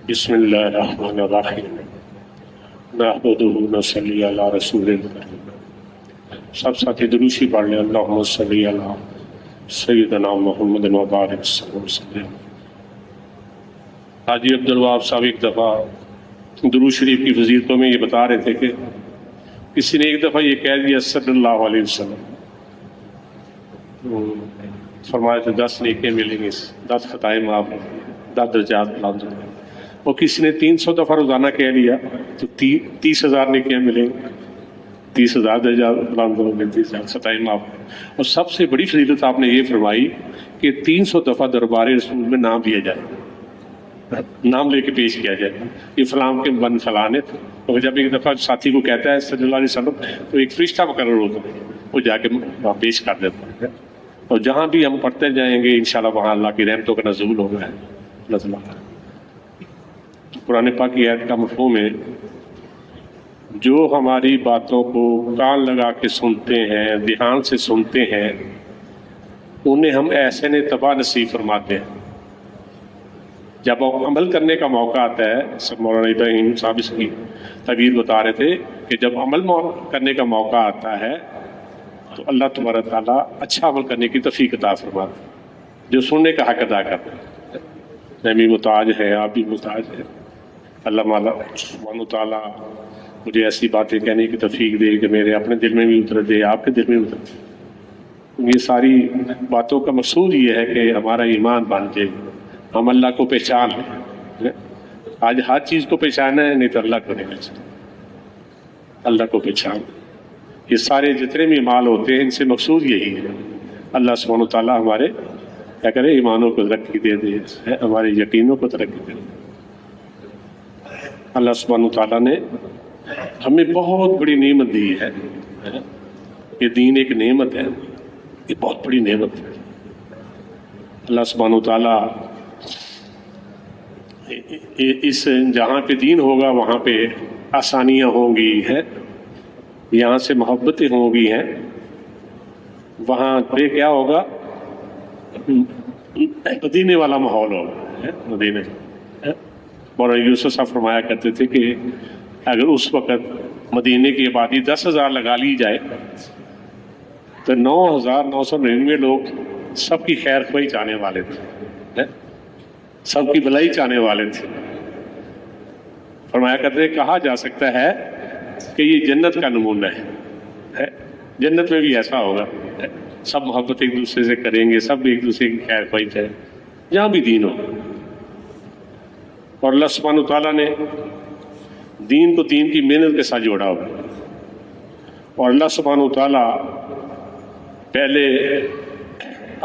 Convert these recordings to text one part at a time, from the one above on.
بسم اللہ الرحمن الرحیم نحمدہ ونصلی علی رسول الکریم۔ سب ساتھی دروشی پڑھ لیں۔ اللہم صلی علی سیدنا محمد وبارک وسلم۔ حاجی عبدالوہاب صاحب ایک دفعہ درود شریف کی فضیلتوں میں یہ بتا رہے تھے کہ کسی نے ایک دفعہ یہ کہہ دیا صلی اللہ علیہ وسلم، فرمایا تو 10 نیکیاں ملیں گی، 10 خطائیں معاف، 10 درجات بلند ہوں گے۔ اور کسی نے 300 دفعہ روزانہ کہہ لیا تو 30,000 نیکیاں ملیں گی، 30,000 درجات بلند ہوں گے، 30,000 خطائیں معاف۔ اور سب سے بڑی فضیلت آپ نے یہ فرمائی کہ 300 دفعہ دربار رسول میں نام لیا جائے، نام لے کے پیش کیا جائے، یہ فلاں کے بن فلانے تھے۔ اور جب ایک دفعہ ساتھی کو کہتا ہے صلی اللہ علیہ وسلم تو ایک فرشتہ مقرر ہوتا ہے، وہ جا کے وہاں پیش کر دیتا ہے۔ اور جہاں بھی ہم پڑھتے جائیں گے انشاءاللہ وہاں اللہ کی رحمتوں کا نزول ہوگا۔ اللہ تعالیٰ قرآن پاک کی آیت کا مفہوم ہے، جو ہماری باتوں کو کان لگا کے سنتے ہیں، دھیان سے سنتے ہیں، انہیں ہم احسن تباہ نصیب فرماتے ہیں۔ جب عمل کرنے کا موقع آتا ہے، سب مولانا ابراہیم صاحب اس کی تعبیر بتا رہے تھے کہ جب عمل کرنے کا موقع آتا ہے تو اللہ تبارک تعالیٰ اچھا عمل کرنے کی توفیق عطا فرماتا ہے، جو سننے کا حق ادا کرتا ہے۔ میں بھی محتاج ہے، آپ بھی محتاج ہیں۔ اللہ مولا سبحانہ تعالیٰ مجھے ایسی باتیں کہنے کی توفیق دے کہ میرے اپنے دل میں بھی اتر دے، آپ کے دل میں اتر دے۔ یہ ساری باتوں کا مقصود یہ ہے کہ ہمارا ایمان بن جائے، ہم اللہ کو پہچان لیں۔ آج ہر چیز کو پہچانا ہے، نہیں تو اللہ کو نہیں پہچانا، اللہ کو پہچان۔ یہ سارے جتنے بھی اعمال ہوتے ہیں ان سے مقصود یہی ہے اللہ سبحانہ تعالیٰ ہمارے کیا کرے، ایمانوں کو ترقی دے دے، ہمارے یقینوں کو ترقی دے دے۔ اللہ سبحانہ تعالیٰ نے ہمیں بہت بڑی نعمت دی ہے، یہ دین ایک نعمت ہے، یہ بہت بڑی نعمت ہے۔ اللہ سبحانہ تعالیٰ اس جہاں پہ دین ہوگا وہاں پہ آسانیاں ہوں گی، ہے، یہاں سے محبتیں ہوں گی، ہیں، وہاں پہ کیا ہوگا، مدینے والا ماحول ہوگا، مدینے۔ مولانا یوسف صاحب فرمایا کرتے تھے کہ اگر اس وقت مدینے کی آبادی 10,000 لگا لی جائے تو 9,999 لوگ سب کی خیر خواہی چاہنے والے تھے، سب کی بھلائی چاہنے والے تھے۔ فرمایا کرتے کہا جا سکتا ہے کہ یہ جنت کا نمونہ ہے، جنت میں بھی ایسا ہوگا، سب محبت ایک دوسرے سے کریں گے، سب ایک دوسرے کی خیر خواہی چاہیں، جہاں بھی دین ہو۔ اور اللہ سبحانہ تعالیٰ نے دین کو دین کی محنت کے ساتھ جوڑا ہوا، اور اللہ سبحانہ تعالیٰ پہلے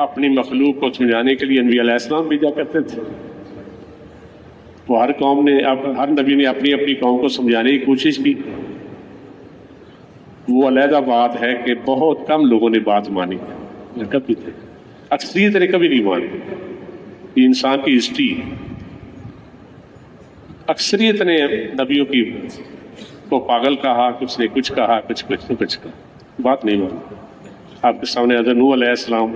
اپنی مخلوق کو سمجھانے کے لیے انبیاء علیہ السلام بھیجا کرتے تھے۔ وہ ہر قوم نے، ہر نبی نے اپنی اپنی قوم کو سمجھانے کی کوشش کی۔ وہ علیحدہ بات ہے کہ بہت کم لوگوں نے بات مانی، کبھی تھے، اکثریت نے کبھی نہیں مانی۔ یہ انسان کی ہسٹری ہے، اکثریت نے نبیوں کی کو پاگل کہا، کچھ نے کچھ کہا، کچھ نے کچھ کہا، بات نہیں مانی۔ آپ کے سامنے حضرت نوح علیہ السلام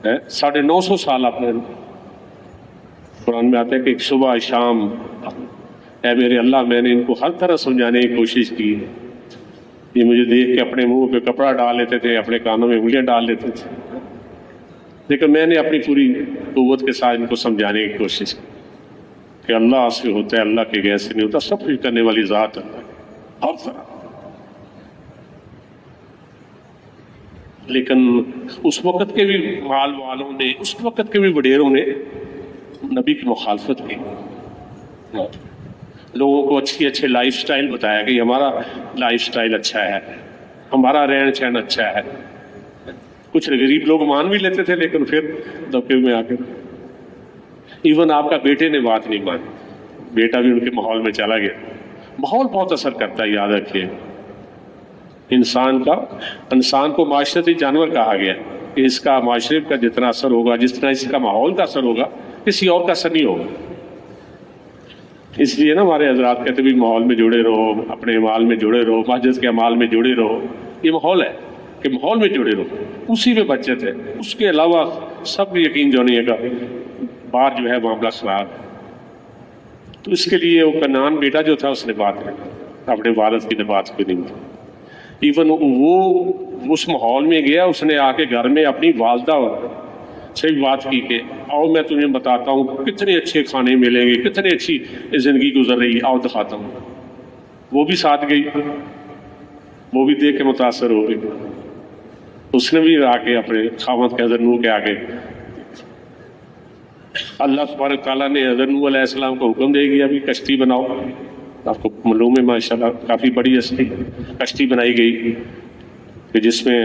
950 سال آپ نے، قرآن میں آتا ہے کہ ایک صبح شام، اے میرے اللہ میں نے ان کو ہر طرح سمجھانے کی کوشش کی، یہ مجھے دیکھ کے اپنے منہ پہ کپڑا ڈال لیتے تھے، اپنے کانوں میں انگلیاں ڈال لیتے تھے، لیکن میں نے اپنی پوری قوت کے ساتھ ان کو سمجھانے کی کوشش کی کہ اللہ سے ہوتا ہے، اللہ کے غیر سے نہیں ہوتا، سب کچھ کرنے والی ذات اللہ ہر طرح۔ لیکن اس وقت کے بھی مال والوں نے، اس وقت کے بھی وڈیروں نے نبی کی مخالفت کی، لوگوں کو اچھے لائف سٹائل بتایا کہ ہمارا لائف سٹائل اچھا ہے، ہمارا رہن سہن اچھا ہے۔ کچھ غریب لوگ مان بھی لیتے تھے، لیکن پھر دبکے میں آ کے ایون آپ کا بیٹے نے بات نہیں مانی، بیٹا بھی ان کے ماحول میں چلا گیا۔ ماحول بہت اثر کرتا ہے، یاد رکھیے۔ انسان کو معاشرتی جانور کہا گیا کہ اس کا معاشرے کا جتنا اثر ہوگا، جس طرح اس کا ماحول کا اثر ہوگا، کسی اور کا اثر نہیں ہوگا۔ اس لیے نا ہمارے حضرات کہتے بھی ماحول میں جڑے رہو، اپنے اعمال میں جڑے رہو، مسجد کے اعمال میں جڑے رہو۔ یہ ماحول ہے کہ ماحول میں جڑے رہو، اسی میں بچت ہے، اس کے علاوہ سب یقین جو نہیں ہے گا، باہر جو ہے معاملہ خراب ہے۔ تو اس کے لیے وہ کنان بیٹا جو تھا اس نے بات کی، اپنے والد کی نے بات کی نہیں کی۔ ایون وہ اس ماحول میں گیا، اس نے آ کے گھر میں اپنی والدہ سے بھی بات کی کہ آؤ میں تمہیں بتاتا ہوں کتنے اچھے کھانے ملیں گے، کتنے اچھی زندگی گزر رہی ہے، آؤ دکھاتا ہوں۔ وہ بھی ساتھ گئی، وہ بھی دیکھ کے متاثر ہو گئی، اس نے بھی آ کے اپنے خاوند کے حضرت نوح کے آگے اللہ سبحانہ تعالیٰ نے حضرت نوح علیہ السلام کو حکم دے گیا ابھی کشتی بناؤ۔ آپ کو معلوم ہے ماشاءاللہ کافی بڑی کشتی بنائی گئی کہ جس میں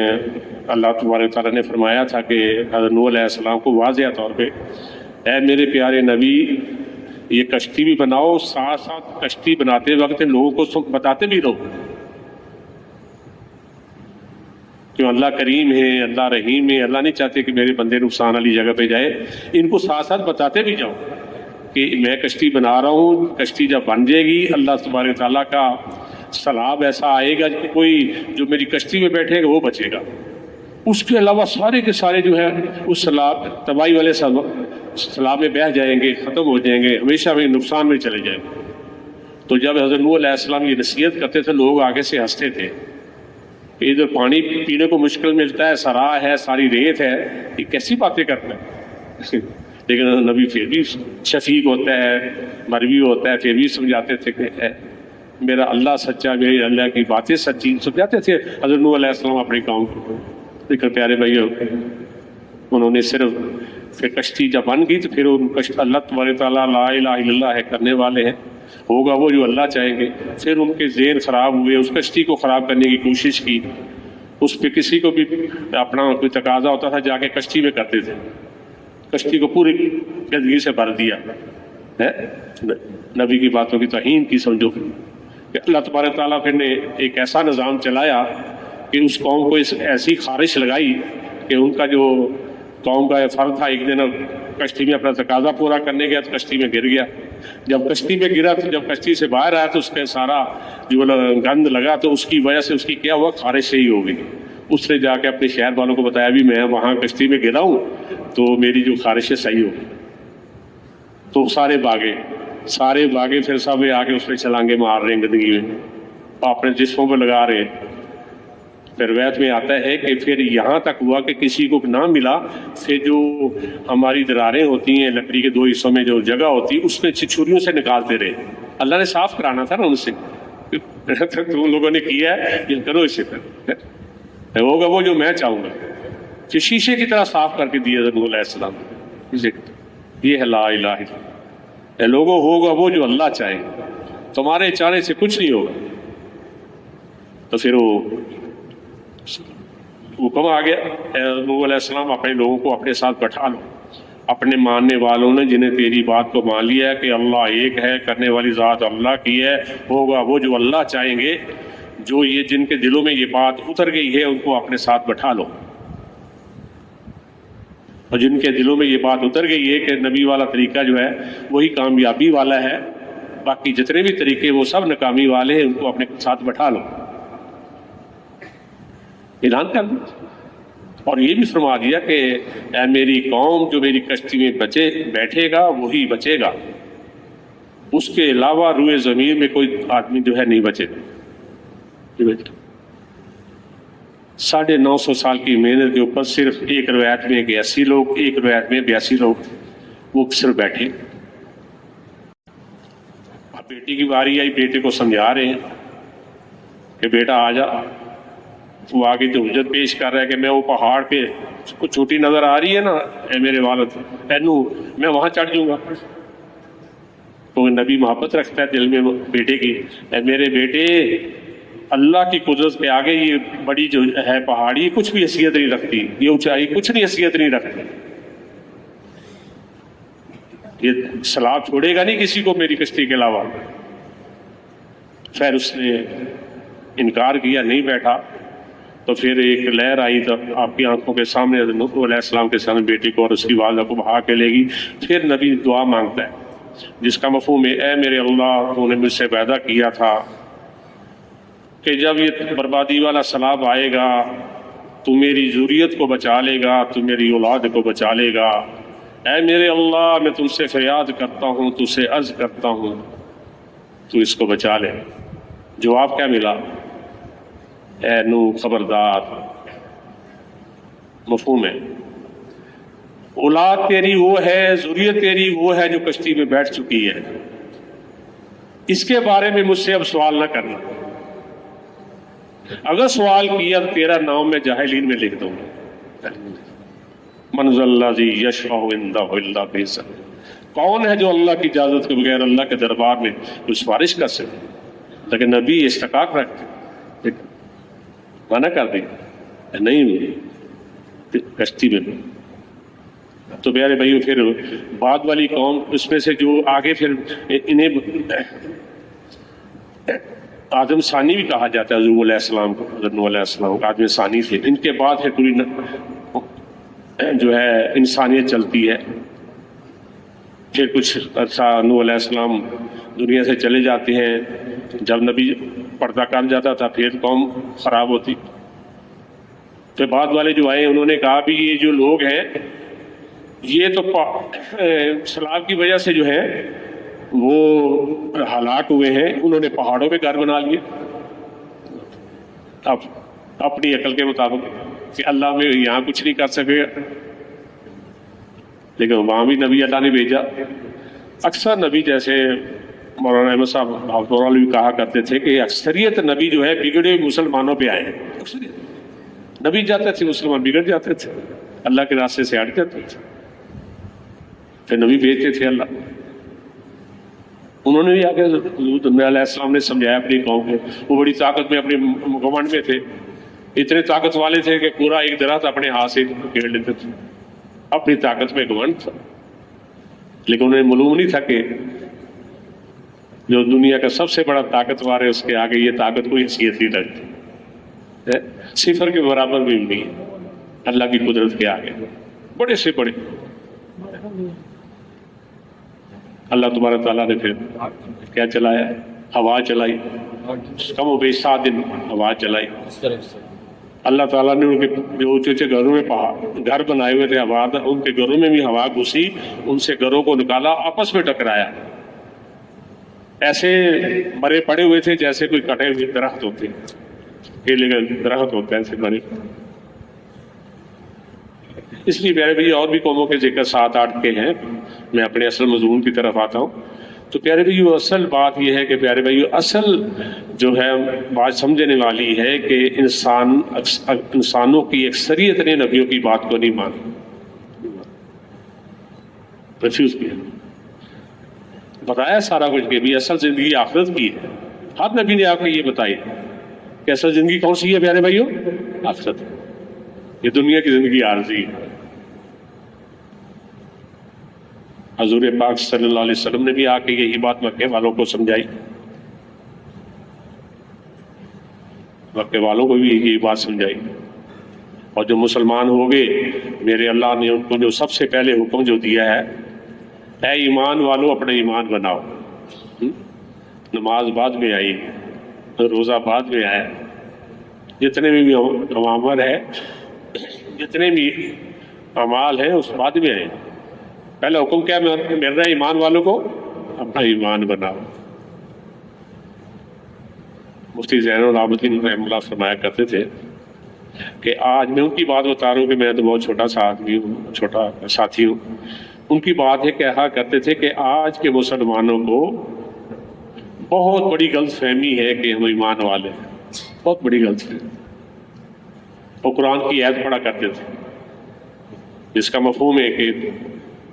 اللہ تبارک تعالیٰ نے فرمایا تھا کہ حضرت نوح علیہ السلام کو واضح طور پہ اے میرے پیارے نبی یہ کشتی بھی بناؤ، ساتھ ساتھ کشتی بناتے وقت لوگوں کو بتاتے بھی رہو کہ اللہ کریم ہے، اللہ رحیم ہے، اللہ نہیں چاہتے کہ میرے بندے نقصان والی جگہ پہ جائے، ان کو ساتھ ساتھ بتاتے بھی جاؤ کہ میں کشتی بنا رہا ہوں، کشتی جب بن جائے گی اللہ تبارک تعالیٰ کا سیلاب ایسا آئے گا کہ کوئی جو میری کشتی میں بیٹھے گا وہ بچے گا، اس کے علاوہ سارے کے سارے جو ہے اس سیلاب تباہی والے سیلاب میں بہہ جائیں گے، ختم ہو جائیں گے، ہمیشہ میں نقصان میں چلے جائیں گے۔ تو جب حضرت نوح علیہ السلام یہ نصیحت کرتے تھے لوگ آگے سے ہنستے تھے کہ ادھر پانی پینے کو مشکل ملتا ہے، سرا ہے، ساری ریت ہے، یہ کیسی باتیں کرتا ہے؟ لیکن نبی پھر بھی شفیق ہوتا ہے، مروی ہوتا ہے، پھر بھی سمجھاتے تھے کہ میرا اللہ سچا، میری اللہ کی باتیں سچی، سمجھاتے تھے حضرت نوح علیہ السلام اپنے قوم کو۔ لیکن پیارے بھائیو انہوں نے صرف پھر کشتی جب بن گئی تو پھر اللہ تبارک تعالیٰ لا الہ الا اللہ ہے، کرنے والے ہیں، ہوگا وہ جو اللہ چاہیں گے۔ پھر ان کے ذہن خراب ہوئے، اس کشتی کو خراب کرنے کی کوشش کی، اس پہ کسی کو بھی اپنا کوئی تقاضا ہوتا تھا جا کے کشتی میں کرتے تھے، کشتی کو پوری گندگی سے بھر دیا ہے۔ نبی کی باتوں کی توہین کی، سمجھو کہ اللہ تبارک تعالیٰ پھر نے ایک ایسا نظام چلایا کہ اس قوم کو ایسی خارش لگائی کہ ان کا جو قوم کا فرد تھا ایک دن کشتی میں اپنا تقاضا پورا کرنے گیا تو کشتی میں گر گیا۔ جب کشتی میں گرا تو جب کشتی سے باہر آیا تو اس کا سارا جو گند لگا تو اس کی وجہ سے اس کی کیا ہوا، خارش سے ہی ہو گئی۔ اس نے جا کے اپنے شہر والوں کو بتایا بھی میں وہاں کشتی میں گرا ہوں تو میری جو خارشیں صحیح ہو گئی۔ تو سارے باغے پھر سب آ کے اس پہ چھلانگے مار رہے ہیں گندگی میں، اپنے جسموں پہ لگا رہے ہیں۔ پھر روایت میں آتا ہے کہ پھر یہاں تک ہوا کہ کسی کو نہ ملا، پھر جو ہماری دراریں ہوتی ہیں لکڑی کے دو حصوں میں جو جگہ ہوتی اس میں چھریوں سے نکالتے رہے۔ اللہ نے صاف کرانا تھا نا ان سے، تم لوگوں نے کیا ہے یہ کرو، اسے پھر ہوگا وہ جو میں چاہوں گا، کہ شیشے کی طرح صاف کر کے دیا حضرت نوح علیہ السلام۔ یہ ہے لا الہ الا اللہ، لوگوں ہوگا وہ جو اللہ چاہے، تمہارے چاہنے سے کچھ نہیں ہوگا۔ تو پھر وہ حکم آ گیا نوح علیہ السلام اپنے لوگوں کو اپنے ساتھ بٹھا لو، اپنے ماننے والوں نے جنہیں تیری بات کو مان لیا ہے کہ اللہ ایک ہے، کرنے والی ذات اللہ کی ہے، ہوگا وہ جو اللہ چاہیں گے، جو یہ جن کے دلوں میں یہ بات اتر گئی ہے ان کو اپنے ساتھ بٹھا لو، اور جن کے دلوں میں یہ بات اتر گئی ہے کہ نبی والا طریقہ جو ہے وہی کامیابی والا ہے، باقی جتنے بھی طریقے وہ سب ناکامی والے ہیں، ان کو اپنے ساتھ بٹھا لو، اعلان کر دو۔ اور یہ بھی فرما دیا کہ اے میری قوم جو میری کشتی میں بیٹھے گا وہی بچے گا، اس کے علاوہ روئے زمین میں کوئی آدمی جو ہے نہیں بچے گا۔ 950 سال کی محنت کے اوپر صرف ایک روایت میں 81 لوگ، ایک روایت میں 82 لوگ وہ صرف بیٹھے۔ اب بیٹی کی باری آئی، بیٹے کو سمجھا رہے ہیں کہ بیٹا آ جا، وہ آگے جو حجت پیش کر رہا ہے کہ میں وہ پہاڑ پہ کچھ چھوٹی نظر آ رہی ہے نا اے میرے والد، اے نو میں وہاں چڑھ جاؤں گا۔ تو نبی محبت رکھتا ہے دل میں بیٹے کی، اے میرے بیٹے اللہ کی قدرت کے آگے یہ بڑی جو ہے پہاڑی کچھ بھی حیثیت نہیں رکھتی، یہ اونچائی کچھ نہیں حیثیت نہیں رکھتی، یہ سلاب چھوڑے گا نہیں کسی کو میری کشتی کے علاوہ۔ خیر اس نے انکار کیا، نہیں بیٹھا۔ تو پھر ایک لہر آئی تو آپ کی آنکھوں کے سامنے نوح علیہ السلام کے سامنے بیٹی کو اور اس کی والدہ کو بہا کے لے گی۔ پھر نبی دعا مانگتا ہے جس کا مفہوم ہے اے میرے اللہ تو نے مجھ سے پیدا کیا تھا کہ جب یہ بربادی والا سیلاب آئے گا تو میری ذریت کو بچا لے گا، تو میری اولاد کو بچا لے گا۔ اے میرے اللہ میں تم سے فریاد کرتا ہوں، تجھ سے عرض کرتا ہوں تو اس کو بچا لے۔ جواب کیا ملا؟ اے نوح خبردار، مفہوم ہے، اولاد تیری وہ ہے، ذریت تیری وہ ہے جو کشتی میں بیٹھ چکی ہے، اس کے بارے میں مجھ سے اب سوال نہ کرنا، اگر سوال کیا تو تیرا نام میں جاہلین میں لکھ دوں گا۔ من ذا الذی یشفع عندہ الا بإذنہ، کون ہے جو اللہ کی اجازت کے بغیر اللہ کے دربار میں کوئی سفارش کر سکے؟ لیکن نبی استحقاق رکھتے، منع کر دی نہیں کشتی میں۔ تو پیارے بھائیو پھر بعد والی قوم، اس میں سے جو آگے پھر انہیں آدم ثانی بھی کہا جاتا ہے، حضور علیہ السلام کو، حضرت نوح علیہ السلام آدم ثانی تھے۔ ان کے بعد پھر پوری جو ہے انسانیت چلتی ہے۔ پھر کچھ عرصہ نوح علیہ السلام دنیا سے چلے جاتے ہیں، جب نبی پردہ کر جاتا تھا پھر قوم خراب ہوتی۔ پھر بعد والے جو آئے انہوں نے کہا بھی یہ جو لوگ ہیں یہ تو سیلاب کی وجہ سے جو ہے وہ ہلاک ہوئے ہیں، انہوں نے پہاڑوں پہ گھر بنا لیے اب اپنی عقل کے مطابق کہ اللہ میں یہاں کچھ نہیں کر سکے، لیکن وہاں بھی نبی اللہ نے بھیجا۔ اکثر نبی جیسے مولانا احمد صاحب بھاوپور بھی کہا کرتے تھے کہ اکثریت نبی جو ہے بگڑے ہوئے مسلمانوں پہ آئے ہیں، اکثریت نبی جاتے تھے مسلمان بگڑ جاتے تھے، اللہ کے راستے سے ہٹ جاتے تھے، پھر نبی بھیجتے تھے اللہ۔ انہوں نے بھی آگے حضور علیہ السلام نے سمجھایا اپنی قوم کو، وہ بڑی طاقت میں اپنے گھمنڈ میں تھے، اتنے طاقت والے تھے کہ پورا ایک درخت اپنے ہاتھ سے کھیڑ لیتے تھے، اپنی طاقت میں گھمنڈ تھا، لیکن انہیں معلوم نہیں تھا کہ جو دنیا کا سب سے بڑا طاقتور ہے اس کے آگے یہ طاقت کوئی حیثیت نہیں رکھتی، صفر کے برابر بھی نہیں ہے اللہ کی قدرت کے آگے، بڑے سے بڑے۔ اللہ تبارک تعالیٰ نے پھر کیا چلایا؟ ہوا چلائی، کم و بیش 7 دن ہوا چلائی۔ اللہ تعالیٰ نے ان کے جو اونچے اونچے گھروں میں گھر بنائے ہوئے تھے، ہوا ان کے گھروں میں بھی ہوا گھسی، ان سے گھروں کو نکالا، آپس میں ٹکرایا، ایسے مرے پڑے ہوئے تھے جیسے کوئی کٹے ہوئے درخت ہوتے ہیں، کیلے کا درخت ہوتا ہے، ایسے مرے۔ اس لیے پیارے بھائی اور بھی قوموں کے ذکر 7-8 کے ہیں، میں اپنے اصل مضمون کی طرف آتا ہوں۔ تو پیارے بھائی اصل بات یہ ہے کہ پیارے بھائی اصل جو ہے بات سمجھنے والی ہے کہ انسانوں کی اکثریت نے نبیوں کی بات کو نہیں مانا، ریفیوز کیا، بتایا سارا کچھ کہ بھی اصل زندگی آخرت کی ہے۔ ہر نبی نے آپ کو یہ بتائی کہ اصل زندگی کون سی ہے پیارے بھائیو؟ آخرت۔ یہ دنیا کی زندگی عارضی ہے۔ حضور پاک صلی اللہ علیہ وسلم نے بھی آ کے یہی بات مکے والوں کو سمجھائی، مکے والوں کو بھی یہی بات سمجھائی، اور جو مسلمان ہو گئے میرے اللہ نے ان کو جو سب سے پہلے حکم جو دیا ہے، اے ایمان والو اپنا ایمان بناؤ۔ نماز بعد میں آئی، روزہ بعد میں آیا، جتنے بھی عوامر ہے، جتنے بھی اعمال ہیں اس بعد میں آئے۔ پہلا حکم کیا مل رہا ہے ایمان والوں کو؟ اپنا ایمان بناؤ۔ مفتی زین العابدین رحمہ اللہ فرمایا کرتے تھے کہ آج میں ان کی بات بتا رہا ہوں کہ میں تو بہت چھوٹا سا آدمی ہوں، چھوٹا ساتھی ہوں، ان کی بات ہے کہا کرتے تھے کہ آج کے مسلمانوں کو بہت بڑی غلط فہمی ہے کہ ہم ایمان والے ہیں، بہت بڑی غلط فہمی۔ وہ قرآن کی آیت پڑھا کرتے تھے جس کا مفہوم ہے کہ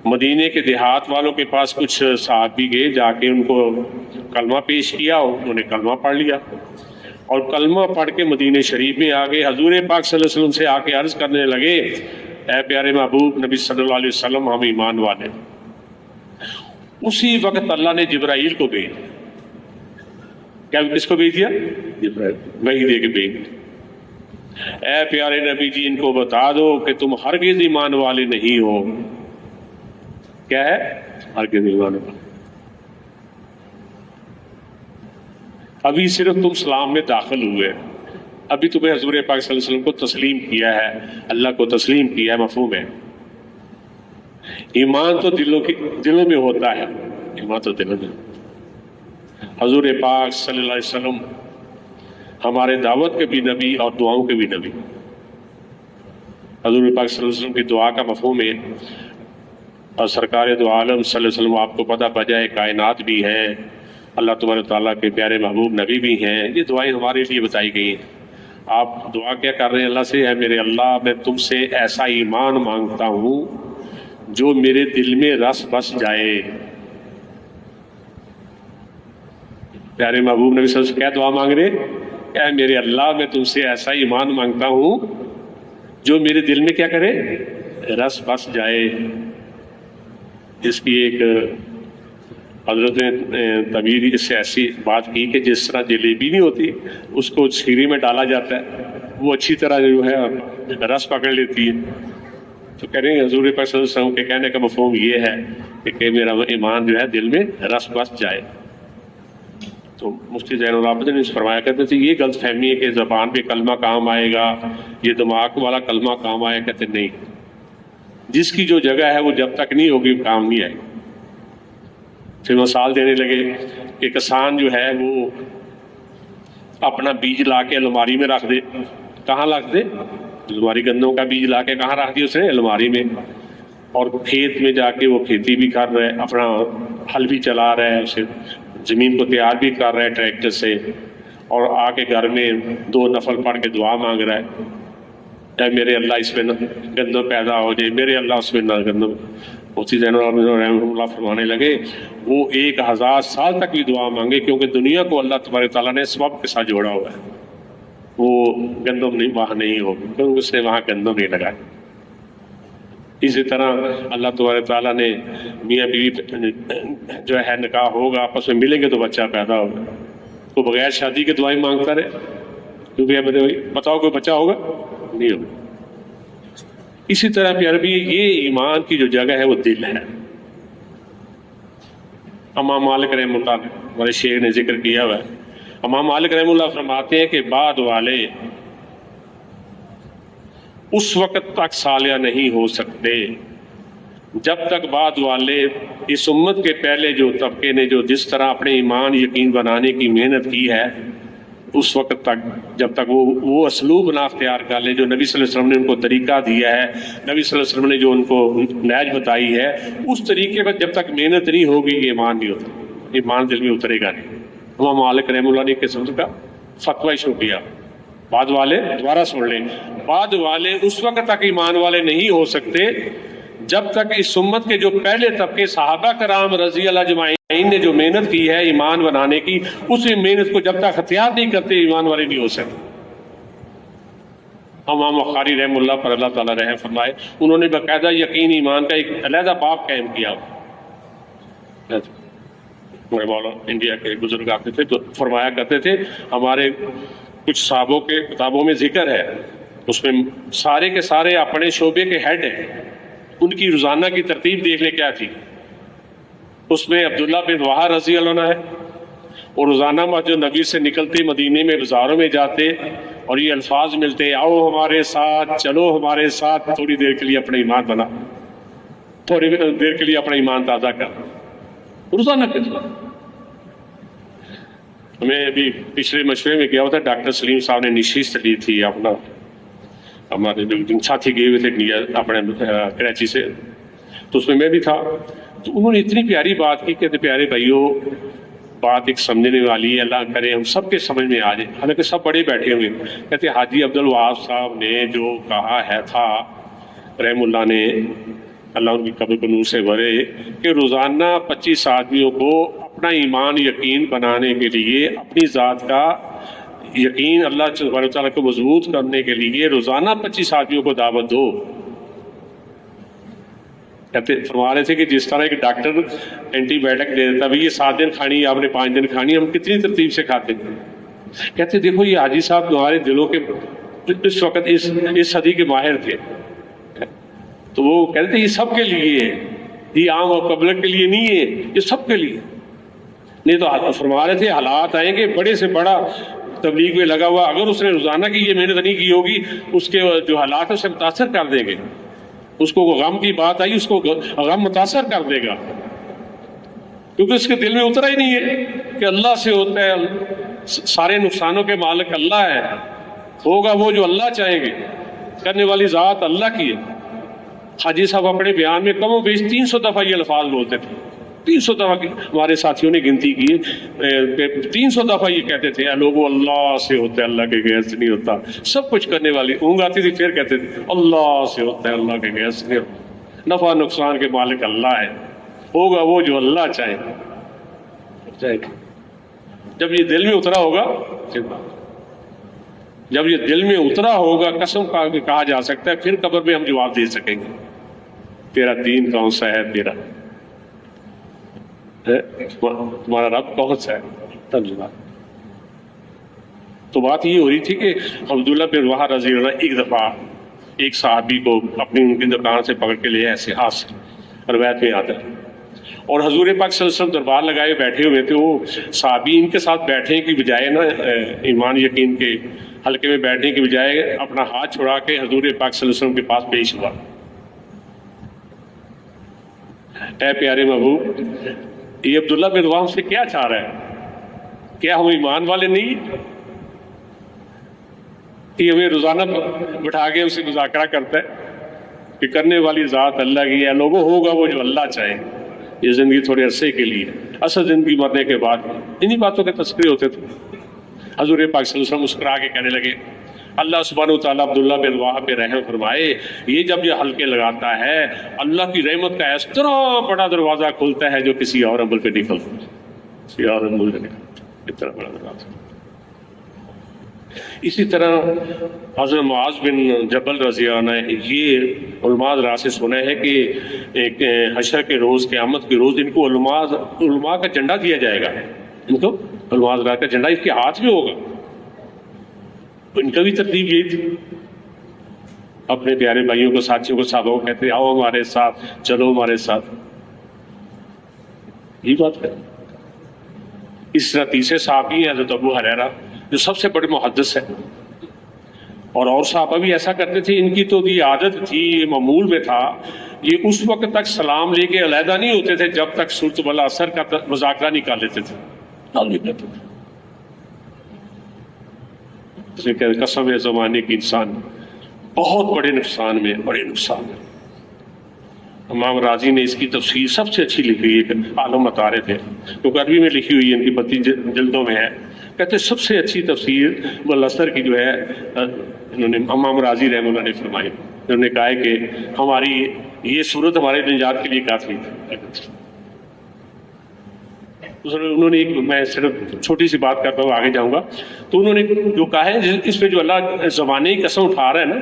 مدینے کے دیہات والوں کے پاس کچھ صحابی گئے، جا کے ان کو کلمہ پیش کیا، انہوں نے کلمہ پڑھ لیا، اور کلمہ پڑھ کے مدینہ شریف میں آ گئے، حضور پاک صلی اللہ علیہ وسلم سے آ کے عرض کرنے لگے، اے پیارے محبوب نبی صلی اللہ علیہ وسلم ہم ایمان والے۔ اسی وقت اللہ نے جبرائیل کو بھیج، کیا کس کو بھیج دیا؟ جبرائیل، وحی دے کے بھیج، اے پیارے نبی جی ان کو بتا دو کہ تم ہرگز ایمان والے نہیں ہو۔ کیا ہے؟ ہرگز ایمان والے، ابھی صرف تم اسلام میں داخل ہوئے، ابھی تمہیں حضور پاک صلی اللہ علیہ وسلم کو تسلیم کیا ہے، اللہ کو تسلیم کیا ہے، مفہوم ہے۔ ایمان تو دلوں میں ہوتا ہے، ایمان تو دلوں میں۔ حضور پاک صلی اللہ علیہ وسلم ہمارے دعوت کے بھی نبی اور دعاؤں کے بھی نبی۔ حضور پاک صلی اللہ علیہ وسلم کی دعا کا مفہوم ہے، اور سرکار دو عالم صلی اللہ علیہ وسلم آپ کو پتہ بجائے کائنات بھی ہیں، اللہ تبارک تعالیٰ کے پیارے محبوب نبی بھی ہیں، یہ دعائیں ہمارے لیے بتائی گئی ہیں۔ آپ دعا کیا کر رہے ہیں اللہ سے؟ اے میرے اللہ، میں تم سے ایسا ایمان مانگتا ہوں جو میرے دل میں رس بس جائے۔ پیارے محبوب نبی صلی اللہ علیہ وسلم کیا دعا مانگ رہے؟ اے میرے اللہ، میں تم سے ایسا ایمان مانگتا ہوں جو میرے دل میں کیا کرے؟ رس بس جائے۔ اس کی ایک حضرت طبیر اس سے ایسی بات کی کہ جس طرح جلیبی نہیں ہوتی اس کو چھری میں ڈالا جاتا ہے، وہ اچھی طرح جو ہے رس پکڑ لیتی ہے، تو کہہ رہے ہیں حضور پاک صلی اللہ علیہ وسلم کے کہنے کا مفہوم یہ ہے کہ میرا ایمان جو ہے دل میں رس بس جائے۔ تو مفتی زین العابدین نے فرمایا کرتے تھے یہ غلط فہمی ہے کہ زبان پہ کلمہ کام آئے گا، یہ دماغ والا کلمہ کام آئے، کہتے نہیں، جس کی جو جگہ ہے وہ جب تک نہیں ہوگی کام نہیں آئے گی۔ پھر مثال دینے لگے کہ کسان جو ہے وہ اپنا بیج لا کے الماری میں رکھ دے، کہاں رکھ دے؟ الماری، گندوں کا بیج لا کے کہاں رکھ دیا اس نے؟ الماری میں، اور کھیت میں جا کے وہ کھیتی بھی کر رہا ہے، اپنا ہل بھی چلا رہا ہے، اسے زمین کو تیار بھی کر رہا ہے ٹریکٹر سے، اور آ کے گھر میں 2 نفل پڑھ کے دعا مانگ رہا ہے، اے میرے اللہ اس میں نہ گندم پیدا ہو جائے، میرے اللہ اس میں نہ گندم۔ مفتی زین العابدین رحمہ اللہ فرمانے لگے وہ 1000 سال تک بھی دعا مانگے، کیونکہ دنیا کو اللہ تبارک تعالیٰ نے سبب کے ساتھ جوڑا ہوا ہے، وہ گندم نہیں وہاں نہیں ہوگی کیونکہ اس نے وہاں گندم نہیں لگایا۔ اسی طرح اللہ تبارک تعالیٰ نے میاں بیوی جو ہے نکاح ہوگا، آپس میں ملیں گے تو بچہ پیدا ہوگا، تو بغیر شادی کے دعائیں مانگتا رہے، کیونکہ بتاؤ کوئی بچہ ہوگا؟ نہیں ہوگا۔ اسی طرح پیارے بھی یہ ایمان کی جو جگہ ہے وہ دل ہے۔ امام مالک رحمہ اللہ ہمارے شیخ نے ذکر کیا ہوا ہے، امام مالک رحمہ اللہ فرماتے ہیں کہ بعد والے اس وقت تک صالح نہیں ہو سکتے جب تک بعد والے اس امت کے پہلے جو طبقے نے جو جس طرح اپنے ایمان یقین بنانے کی محنت کی ہے، اس وقت تک جب تک وہ اسلوب نہ اختیار کر لیں جو نبی صلی اللہ علیہ وسلم نے ان کو طریقہ دیا ہے، نبی صلی اللہ علیہ وسلم نے جو ان کو نہج بتائی ہے، اس طریقے پر جب تک محنت نہیں ہوگی یہ ایمان نہیں ہوتا، ایمان دل میں اترے گا نہیں۔ امام مالک رحمہ اللہ نے قسم کا فتویٰ شروع کیا، بعد والے دوبارہ سن لیں، بعد والے اس وقت تک ایمان والے نہیں ہو سکتے جب تک اس امت کے جو پہلے طبقے صحابہ کرام رضی اللہ اجمعین نے جو محنت کی ہے ایمان بنانے کی، اس محنت کو جب تک اختیار نہیں کرتے ایمان والے نہیں ہو سکتے۔ امام بخاری رحمہ اللہ پر اللہ تعالیٰ رحم فرمائے، انہوں نے باقاعدہ یقین ایمان کا ایک علیحدہ باب قائم کیا۔ ہمارے مولا انڈیا کے بزرگ آتے تھے تو فرمایا کرتے تھے، ہمارے کچھ صحابوں کے کتابوں میں ذکر ہے، اس میں سارے کے سارے اپنے شعبے کے ہیڈ ہیں، ان کی روزانہ کی ترتیب دیکھ لیں کیا تھی۔ اس میں عبداللہ بن وہا رضی اللہ عنہ ہے، اور روزانہ جو نبی سے نکلتے مدینے میں بازاروں میں جاتے اور یہ الفاظ ملتے، آؤ ہمارے ساتھ، چلو ہمارے ساتھ، تھوڑی دیر کے لیے اپنا ایمان بنا، تھوڑی دیر کے لیے اپنا ایمان تازہ کر، روزانہ کے دعا۔ ہمیں ابھی پچھلے مشورے میں گیا ہوا تھا، ڈاکٹر سلیم صاحب نے نشست لی تھی، اپنا ہمارے ساتھی گئے ہوئے تھے اپنے کراچی سے، تو اس میں بھی تھا، تو انہوں نے اتنی پیاری بات کی، کہتے پیارے بھائیو بات ایک سمجھنے والی ہے، اللہ کرے ہم سب کے سمجھ میں آ جائے، حالانکہ سب بڑے بیٹھے ہوئے، کہتے حاجی عبدالوہاب صاحب نے جو کہا ہے تھا رحم اللہ نے، اللہ ان کی قبر کو نور سے بھرے، کہ روزانہ 25 آدمیوں کو اپنا ایمان یقین بنانے کے لیے، اپنی ذات کا یقین اللہ سبحانہ تعالیٰ کو مضبوط کرنے کے لیے روزانہ 25 آدمیوں کو دعوت دو۔ کہتے فرما رہے تھے کہ جس طرح ایک ڈاکٹر اینٹی بایوٹک دے دیتا، بھئی یہ 7 دن کھانی ہے، آپ نے 5 دن کھانی ہے، ہم کتنی ترتیب سے کھاتے ہیں۔ کہتے دیکھو یہ حاجی صاحب تمہارے دلوں کے اس وقت اس صدی کے ماہر تھے، تو وہ کہتے تھے یہ سب کے لیے ہے، یہ عام اور پبلک کے لیے نہیں ہے، یہ سب کے لیے۔ نہیں تو فرما رہے تھے حالات آئیں گے، بڑے سے بڑا تبلیغ میں لگا ہوا، اگر اس نے روزانہ کی یہ محنت نہیں کی ہوگی، اس کے جو حالات اسے متاثر کر دیں گے۔ اس کو غم کی بات آئی، اس کو غم متاثر کر دے گا، کیونکہ اس کے دل میں اترا ہی نہیں ہے کہ اللہ سے ہوتا ہے، سارے نقصانوں کے مالک اللہ ہے، ہوگا وہ جو اللہ چاہیں گے، کرنے والی ذات اللہ کی ہے۔ حاجی صاحب اپنے بیان میں کم و بیش 300 دفعہ یہ الفاظ بولتے تھے، 300 دفعہ کی ہمارے ساتھیوں نے گنتی کی ہے، 300 دفعہ یہ کہتے تھے اے لوگوں اللہ سے ہوتا ہے، اللہ کے غیر سے نہیں ہوتا، سب کچھ کرنے والی اونگ آتی تھی پھر کہتے تھے اللہ سے ہوتا ہے، اللہ کے غیر سے نہیں ہوتا، نفع نقصان کے مالک اللہ ہے، ہوگا وہ جو اللہ چاہے۔ جب یہ دل میں اترا ہوگا، جب یہ دل میں اترا ہوگا، قسم کہا جا سکتا ہے، پھر قبر میں ہم جواب دے سکیں گے تیرا دین کون سا ہے، تمہارا رب کون سا ہے۔ تو بات یہ ہو رہی تھی کہ عبداللہ بن رواحہ رضی اللہ عنہ ایک دفعہ ایک صحابی کو اپنی ان کی دکان سے پکڑ کے لے ایسے ہاتھ سے، روایت میں آتا ہے، اور حضور پاک صلی اللہ علیہ وسلم دربار لگائے بیٹھے ہوئے تھے، وہ صحابی ان کے ساتھ بیٹھنے کی بجائے نا ایمان یقین کے حلقے میں بیٹھنے کی بجائے اپنا ہاتھ چھڑا کے حضور پاک صلی اللہ علیہ وسلم کے پاس پیش ہوا، اے پیارے محبوب، یہ عبداللہ بن رواحہ سے کیا چاہ رہا ہے؟ کیا ہم ایمان والے نہیں؟ یہ ہمیں روزانہ بٹھا کے اسے مذاکرہ کرتا ہے کہ کرنے والی ذات اللہ کی ہے، لوگوں ہوگا وہ جو اللہ چاہے، یہ زندگی تھوڑے عرصے کے لیے، اصل زندگی مرنے کے بعد۔ انہی باتوں کے تذکرے ہوتے تھے۔ حضور پاک صلی اللہ علیہ وسلم مسکرا کے کہنے لگے اللہ سبحانہ وتعالیٰ عبداللہ بن رواحہ پہ رحم فرمائے، یہ جب یہ حلقے لگاتا ہے اللہ کی رحمت کا اس طرح بڑا دروازہ کھلتا ہے جو کسی اور عمل پہ نہیں کھلتا، کسی اور عمل پہ نہیں کھلتا، اتنا بڑا دروازہ۔ اسی طرح حضرت معاذ بن جبل رضی اللہ عنہ، یہ علماء حضرات سے سنا ہے کہ ایک حشر کے روز، قیامت کے روز، ان کو علماء کا جھنڈا دیا جائے گا، ان کو علماء حضرات کا جھنڈا اس کے ہاتھ میں ہوگا۔ ان کا بھی ترتیب یہی تھی، اپنے پیارے بھائیوں کو، ساتھیوں کو، صحابہ کو کہتے آؤ ہمارے ساتھ، چلو ہمارے ساتھ، یہی بات ہے۔ اس طرح تیسرے صحابی ہیں حضرت ابو ہریرہ جو سب سے بڑے محدث ہیں، اور صحابہ بھی ایسا کرتے تھے، ان کی تو یہ عادت تھی، یہ معمول میں تھا، یہ اس وقت تک سلام لے کے علیحدہ نہیں ہوتے تھے جب تک صورت والاثر کا مذاکرہ نہیں کر لیتے تھے، قسم ہے زمانے کی انسان بہت بڑے نقصان میں، بڑے نقصان میں۔ امام راضی نے اس کی تفسیر سب سے اچھی لکھی ہے، عالم مطارے تھے، کیونکہ عربی میں لکھی ہوئی ہے، ان کی 32 جلدوں میں ہے، کہتے سب سے اچھی تفسیر والاثر کی جو ہے انہوں نے امام راضی رحمہ اللہ نے فرمائی، انہوں نے کہا ہے کہ ہماری یہ صورت ہمارے نجات کے لیے کافی ہے۔ انہوں نے میں صرف چھوٹی سی بات کرتا ہوں، آگے جاؤں گا، تو انہوں نے جو کہا ہے اس پہ جو اللہ زمانے کی قسم اٹھا رہا ہے نا،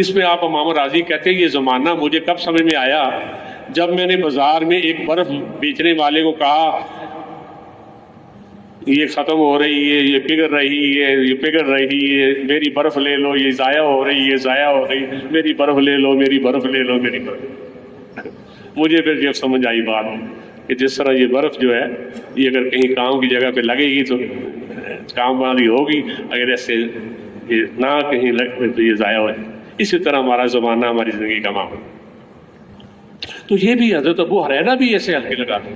اس میں آپ امام راضی کہتے ہیں یہ زمانہ مجھے کب سمجھ میں آیا جب میں نے بازار میں ایک برف بیچنے والے کو کہا یہ ختم ہو رہی ہے، یہ پگھل رہی ہے، یہ پگھل رہی ہے، میری برف لے لو، یہ ضائع ہو رہی ہے، ضائع ہو رہی ہے، میری برف لے لو، میری برف لے لو، میری برف۔ مجھے پھر جب سمجھ آئی بات کہ جس طرح یہ برف جو ہے یہ اگر کہیں کام کی جگہ پہ لگے گی تو کام والی ہوگی، اگر ایسے یہ نہ کہیں لگ تو یہ ضائع ہو جائے، اسی طرح ہمارا زمانہ، ہماری زندگی کا معاملہ۔ تو یہ بھی حضرت ابو ہریرہ بھی ایسے ہلکے لگاتے ہیں،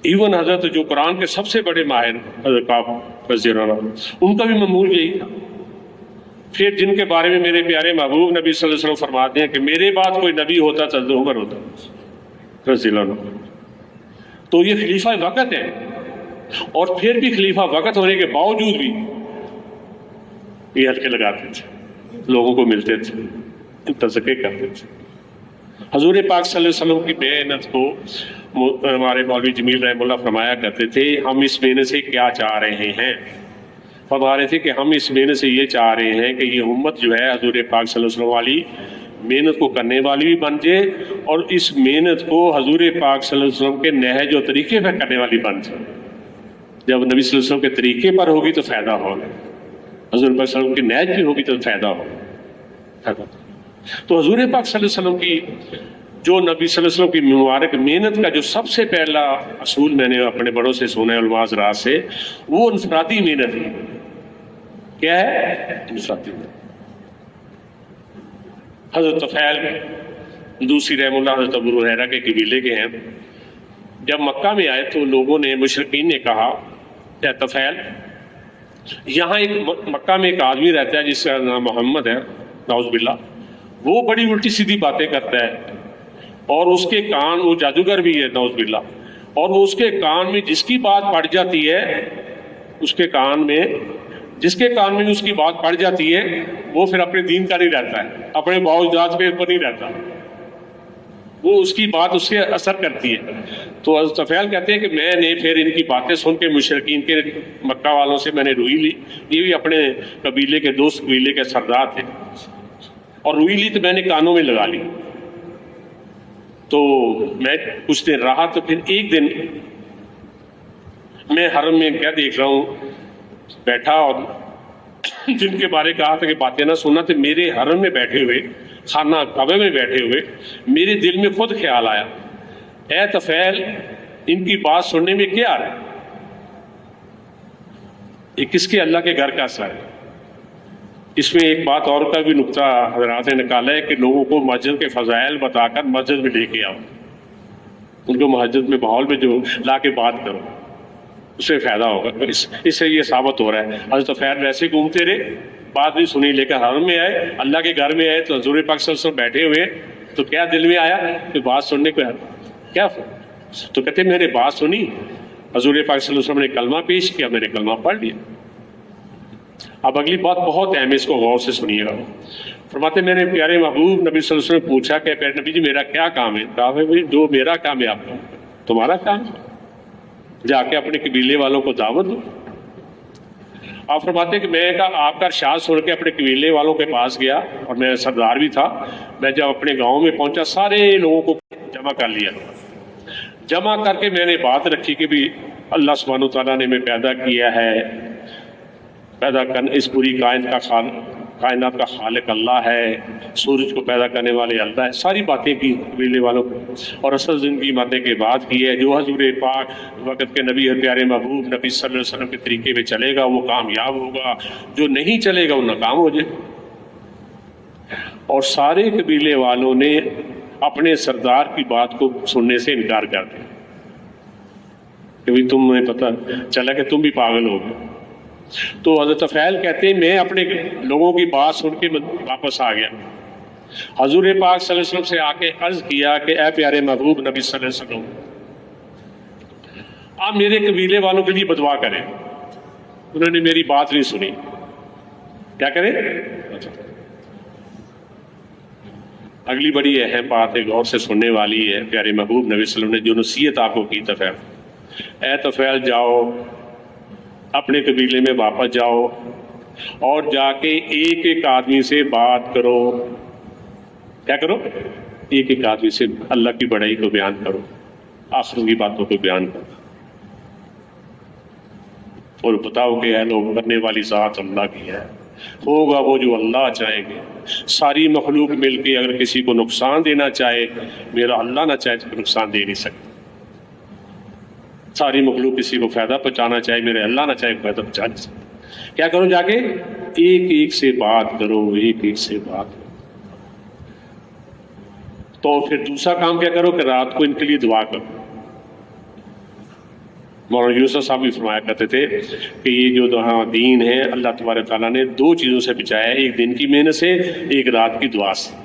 ایون حضرت جو قرآن کے سب سے بڑے ماہر حضرت کعب رضی اللہ عنہ، ان کا بھی معمول یہی تھا۔ پھر جن کے بارے میں میرے پیارے محبوب نبی صلی اللہ علیہ وسلم فرماتے ہیں کہ میرے بعد کوئی نبی ہوتا تو حضرت عمر ہوتا رضی اللہ عنہ۔ تو یہ خلیفہ وقت ہے، اور پھر بھی خلیفہ وقت ہونے کے باوجود بھی یہ ہلکے لگاتے تھے، لوگوں کو ملتے تھے، تذکرے کرتے تھے۔ حضور پاک صلی اللہ علیہ وسلم کی محنت کو ہمارے مولوی جمیل رحمہ اللہ فرمایا کرتے تھے، ہم اس محنت سے کیا چاہ رہے ہیں؟ فرما رہے تھے کہ ہم اس محنت سے یہ چاہ رہے ہیں کہ یہ امت جو ہے حضور پاک صلی اللہ علیہ وسلم والی محنت کو کرنے والی بھی بن جائے، اور اس محنت کو حضور پاک صلی اللہ علیہ وسلم کے نہج و طریقے پر کرنے والی بن جائے۔ جب نبی صلی اللہ علیہ وسلم کے طریقے پر ہوگی تو فائدہ ہوگا، حضور پاک صلی اللہ علیہ وسلم کے نہج بھی ہوگی تو فائدہ ہوگا۔ تو حضور پاک صلی اللہ علیہ وسلم کی جو نبی صلی اللہ علیہ وسلم کی مبارک محنت کا جو سب سے پہلا اصول میں نے اپنے بڑوں سے سنا ہے، علماء حضرات سے، وہ انفرادی محنت ہے۔ کیا ہے؟ انفرادی محنت۔ حضرت طفیل دوسری رحمہ اللہ حضرت ابو ہریرہ کے قبیلے کے ہیں. جب مکہ میں آئے تو لوگوں نے مشرکین نے کہا اے طفیل، یہاں ایک مکہ میں ایک آدمی رہتا ہے جس کا نام محمد ہے، نعوذ باللہ، وہ بڑی الٹی سیدھی باتیں کرتا ہے اور اس کے کان، وہ جادوگر بھی ہے نعوذ باللہ، اور وہ اس کے کان میں جس کی بات پڑ جاتی ہے، اس کے کان میں جس کے کان میں اس کی بات پڑ جاتی ہے وہ پھر اپنے دین کا نہیں رہتا ہے، اپنے باوجات پہ نہیں رہتا، وہ اس کی بات اس سے اثر کرتی ہے. تو حضرت طفیل کہتے ہیں کہ میں نے پھر ان کی باتیں سن کے مشرکین کے مکہ والوں سے میں نے روئی لی، یہ بھی اپنے قبیلے کے دوست قبیلے کے سردار تھے، اور روئی لی تو میں نے کانوں میں لگا لی. تو میں کچھ دن رہا تو پھر ایک دن میں حرم میں کیا دیکھ رہا ہوں بیٹھا، اور جن کے بارے کہا تھا کہ باتیں نہ سننا، تو میرے حرم میں بیٹھے ہوئے، خانہ کعبہ میں بیٹھے ہوئے، میرے دل میں خود خیال آیا، اے طفیل ان کی بات سننے میں کیا ہے؟ یہ کس کے اللہ کے گھر کا اثر ہے؟ اس میں ایک بات اور کا بھی نقطہ حضرات نے نکالا ہے کہ لوگوں کو مسجد کے فضائل بتا کر مسجد میں لے کے آؤ، ان کو مسجد میں ماحول میں جو لا کے بات کرو، اس سے فائدہ ہوگا. اس سے یہ ثابت ہو رہا ہے حضرت طفیل ویسے گھومتے رہے، بات نہیں سنی، لے کر حرم میں آئے، اللہ کے گھر میں آئے تو حضور پاک صلی اللہ علیہ وسلم بیٹھے ہوئے، تو کیا دل میں آیا کہ بات سننے کو کیا؟ تو کہتے میں نے بات سنی، حضور پاک صلی اللہ علیہ وسلم نے کلمہ پیش کیا، میں نے کلمہ پڑھ لیا. اب اگلی بات بہت اہم ہے، اس کو غور سے سنیے گا. فرماتے میں نے پیارے محبوب نبی صلی اللہ علیہ وسلم پوچھا کہ پیارے نبی جی میرا کیا کام ہے؟ کہا بھائی جو میرا کام ہے آپ کا، تمہارا کام ہے جا کے اپنے قبیلے والوں کو دعوت دو. آپ فرماتے کہ میں کہا آپ کا ارشاد سن کے اپنے قبیلے والوں کے پاس گیا، اور میں سردار بھی تھا. میں جب اپنے گاؤں میں پہنچا سارے لوگوں کو جمع کر لیا، جمع کر کے میں نے بات رکھی کہ بھی اللہ سبحانہ وتعالیٰ نے میں پیدا کیا ہے، پیدا کرنے اس پوری کائنات کا خالق اللہ ہے، سورج کو پیدا کرنے والے اللہ ہے، ساری باتیں کی قبیلے والوں کو، اور اصل زندگی مرنے کے بعد کی ہے. جو حضور پاک وقت کے نبی اور پیارے محبوب نبی صلی اللہ علیہ وسلم کے طریقے میں چلے گا وہ کامیاب ہوگا، جو نہیں چلے گا وہ ناکام ہو جائے. اور سارے قبیلے والوں نے اپنے سردار کی بات کو سننے سے انکار کر دیا کہ بھائی تمہیں پتہ چلا کہ تم بھی پاگل ہو گئے. تو حضرت طفیل کہتے ہیں میں اپنے لوگوں کی بات سن کے واپس آ گیا، حضور پاک صلی اللہ علیہ وسلم سے آ کے عرض کیا کہ اے پیارے محبوب نبی صلی اللہ علیہ وسلم آپ میرے قبیلے والوں کے لیے بدعا کریں. انہوں نے میری بات نہیں سنی، کیا کریں؟ اگلی بڑی اہم بات ہے، غور سے سننے والی ہے. پیارے محبوب نبی صلی اللہ علیہ وسلم نے جو نصیحت آپ کو کی، طفیل اے طفیل جاؤ اپنے قبیلے میں واپس جاؤ اور جا کے ایک ایک آدمی سے بات کرو. کیا کرو؟ ایک ایک آدمی سے اللہ کی بڑائی کو بیان کرو، آخرت کی باتوں کو بیان کرو، اور بتاؤ کہ اے لوگ کرنے والی ذات اللہ کی ہے، ہوگا وہ جو اللہ چاہیں گے. ساری مخلوق مل کے اگر کسی کو نقصان دینا چاہے، میرا اللہ نہ چاہے تو نقصان دے نہیں سکتے. ساری مخلوق کسی کو فائدہ پہنچانا چاہے، میرے اللہ نہ چاہے فائدہ پہنچا نہیں سکتے. کیا کرو؟ جا کے ایک ایک سے بات کرو، ایک ایک سے بات کرو. تو پھر دوسرا کام کیا کرو کہ رات کو ان کے لیے دعا کرو. مولانا یوسف صاحب بھی فرمایا کرتے تھے کہ یہ جو دین ہے اللہ تبارک تعالیٰ نے دو چیزوں سے بچایا ہے، ایک دن کی محنت سے، ایک رات کی دعا سے.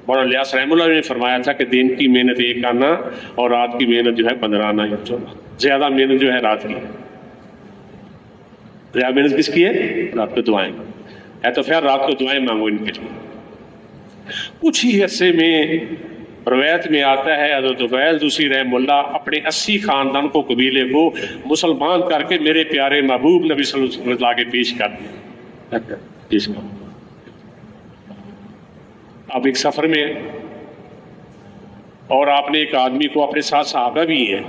مولانا الیاس رحمہ اللہ نے فرمایا تھا کہ دن کی محنت ایک آنا اور رات کی محنت جو ہے 15 آنا یا 14. زیادہ محنت جو ہے رات کی ہے. زیادہ محنت کس کی ہے؟ رات کو دعائیں. ہے تو خیر رات کو دعائیں مانگو ان کے لیے. کچھ ہی عرصے میں روایت میں آتا ہے حضرت طفیل دوسری رحمہ اللہ اپنے 80 خاندان کو، قبیلے کو مسلمان کر کے میرے پیارے محبوب نبی صلی اللہ علیہ وسلم لا کے پیش کر دیا. آپ ایک سفر میں اور آپ نے ایک آدمی کو اپنے ساتھ، صحابہ بھی ہیں،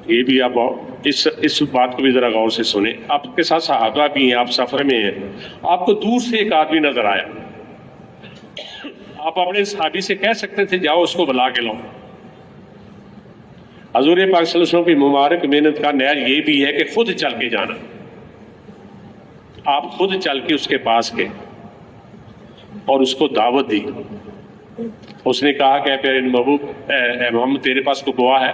یہ بھی آپ اس بات کو بھی ذرا غور سے سنیں. آپ کے ساتھ صحابہ بھی ہیں، آپ سفر میں ہیں، آپ کو دور سے ایک آدمی نظر آیا. آپ اپنے صحابی سے کہہ سکتے تھے جاؤ اس کو بلا کے لاؤ. حضور پاک صلی اللہ علیہ وسلم کی مبارک محنت کا نعر یہ بھی ہے کہ خود چل کے جانا. آپ خود چل کے اس کے پاس گئے اور اس کو دعوت دی. اس نے کہا کہ پیارے محبوب اے محمد تیرے پاس کوئی گواہ ہے؟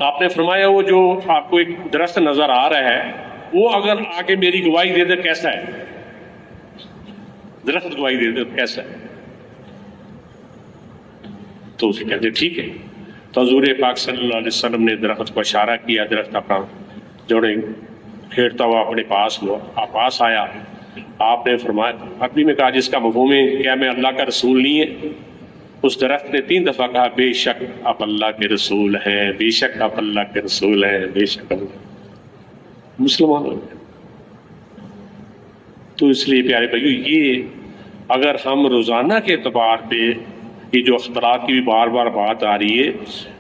آپ نے فرمایا وہ جو آپ کو ایک درخت نظر آ رہا ہے وہ اگر آ کے میری گواہی دے دے کیسا ہے؟ درخت گواہی دے دے کیسا ہے؟ تو اسے کہتے ٹھیک ہے. تو حضور پاک صلی اللہ علیہ وسلم نے درخت کو اشارہ کیا، درخت اپنا جوڑے پھیرتا ہوا اپنے پاس آیا. آپ نے فرمایا، عربی میں کہا جس کا مفہوم ہے کیا میں اللہ کا رسول نہیں ہے؟ اس درخت نے 3 دفعہ کہا بے شک آپ اللہ کے رسول ہیں، بے شک آپ اللہ کے رسول ہیں، بے شک اللہ. مسلمان ہو گئے. تو اس لیے پیارے بھائیو، یہ اگر ہم روزانہ کے اعتبار پہ یہ جو اختلاط کی بھی بار بار بات آ رہی ہے،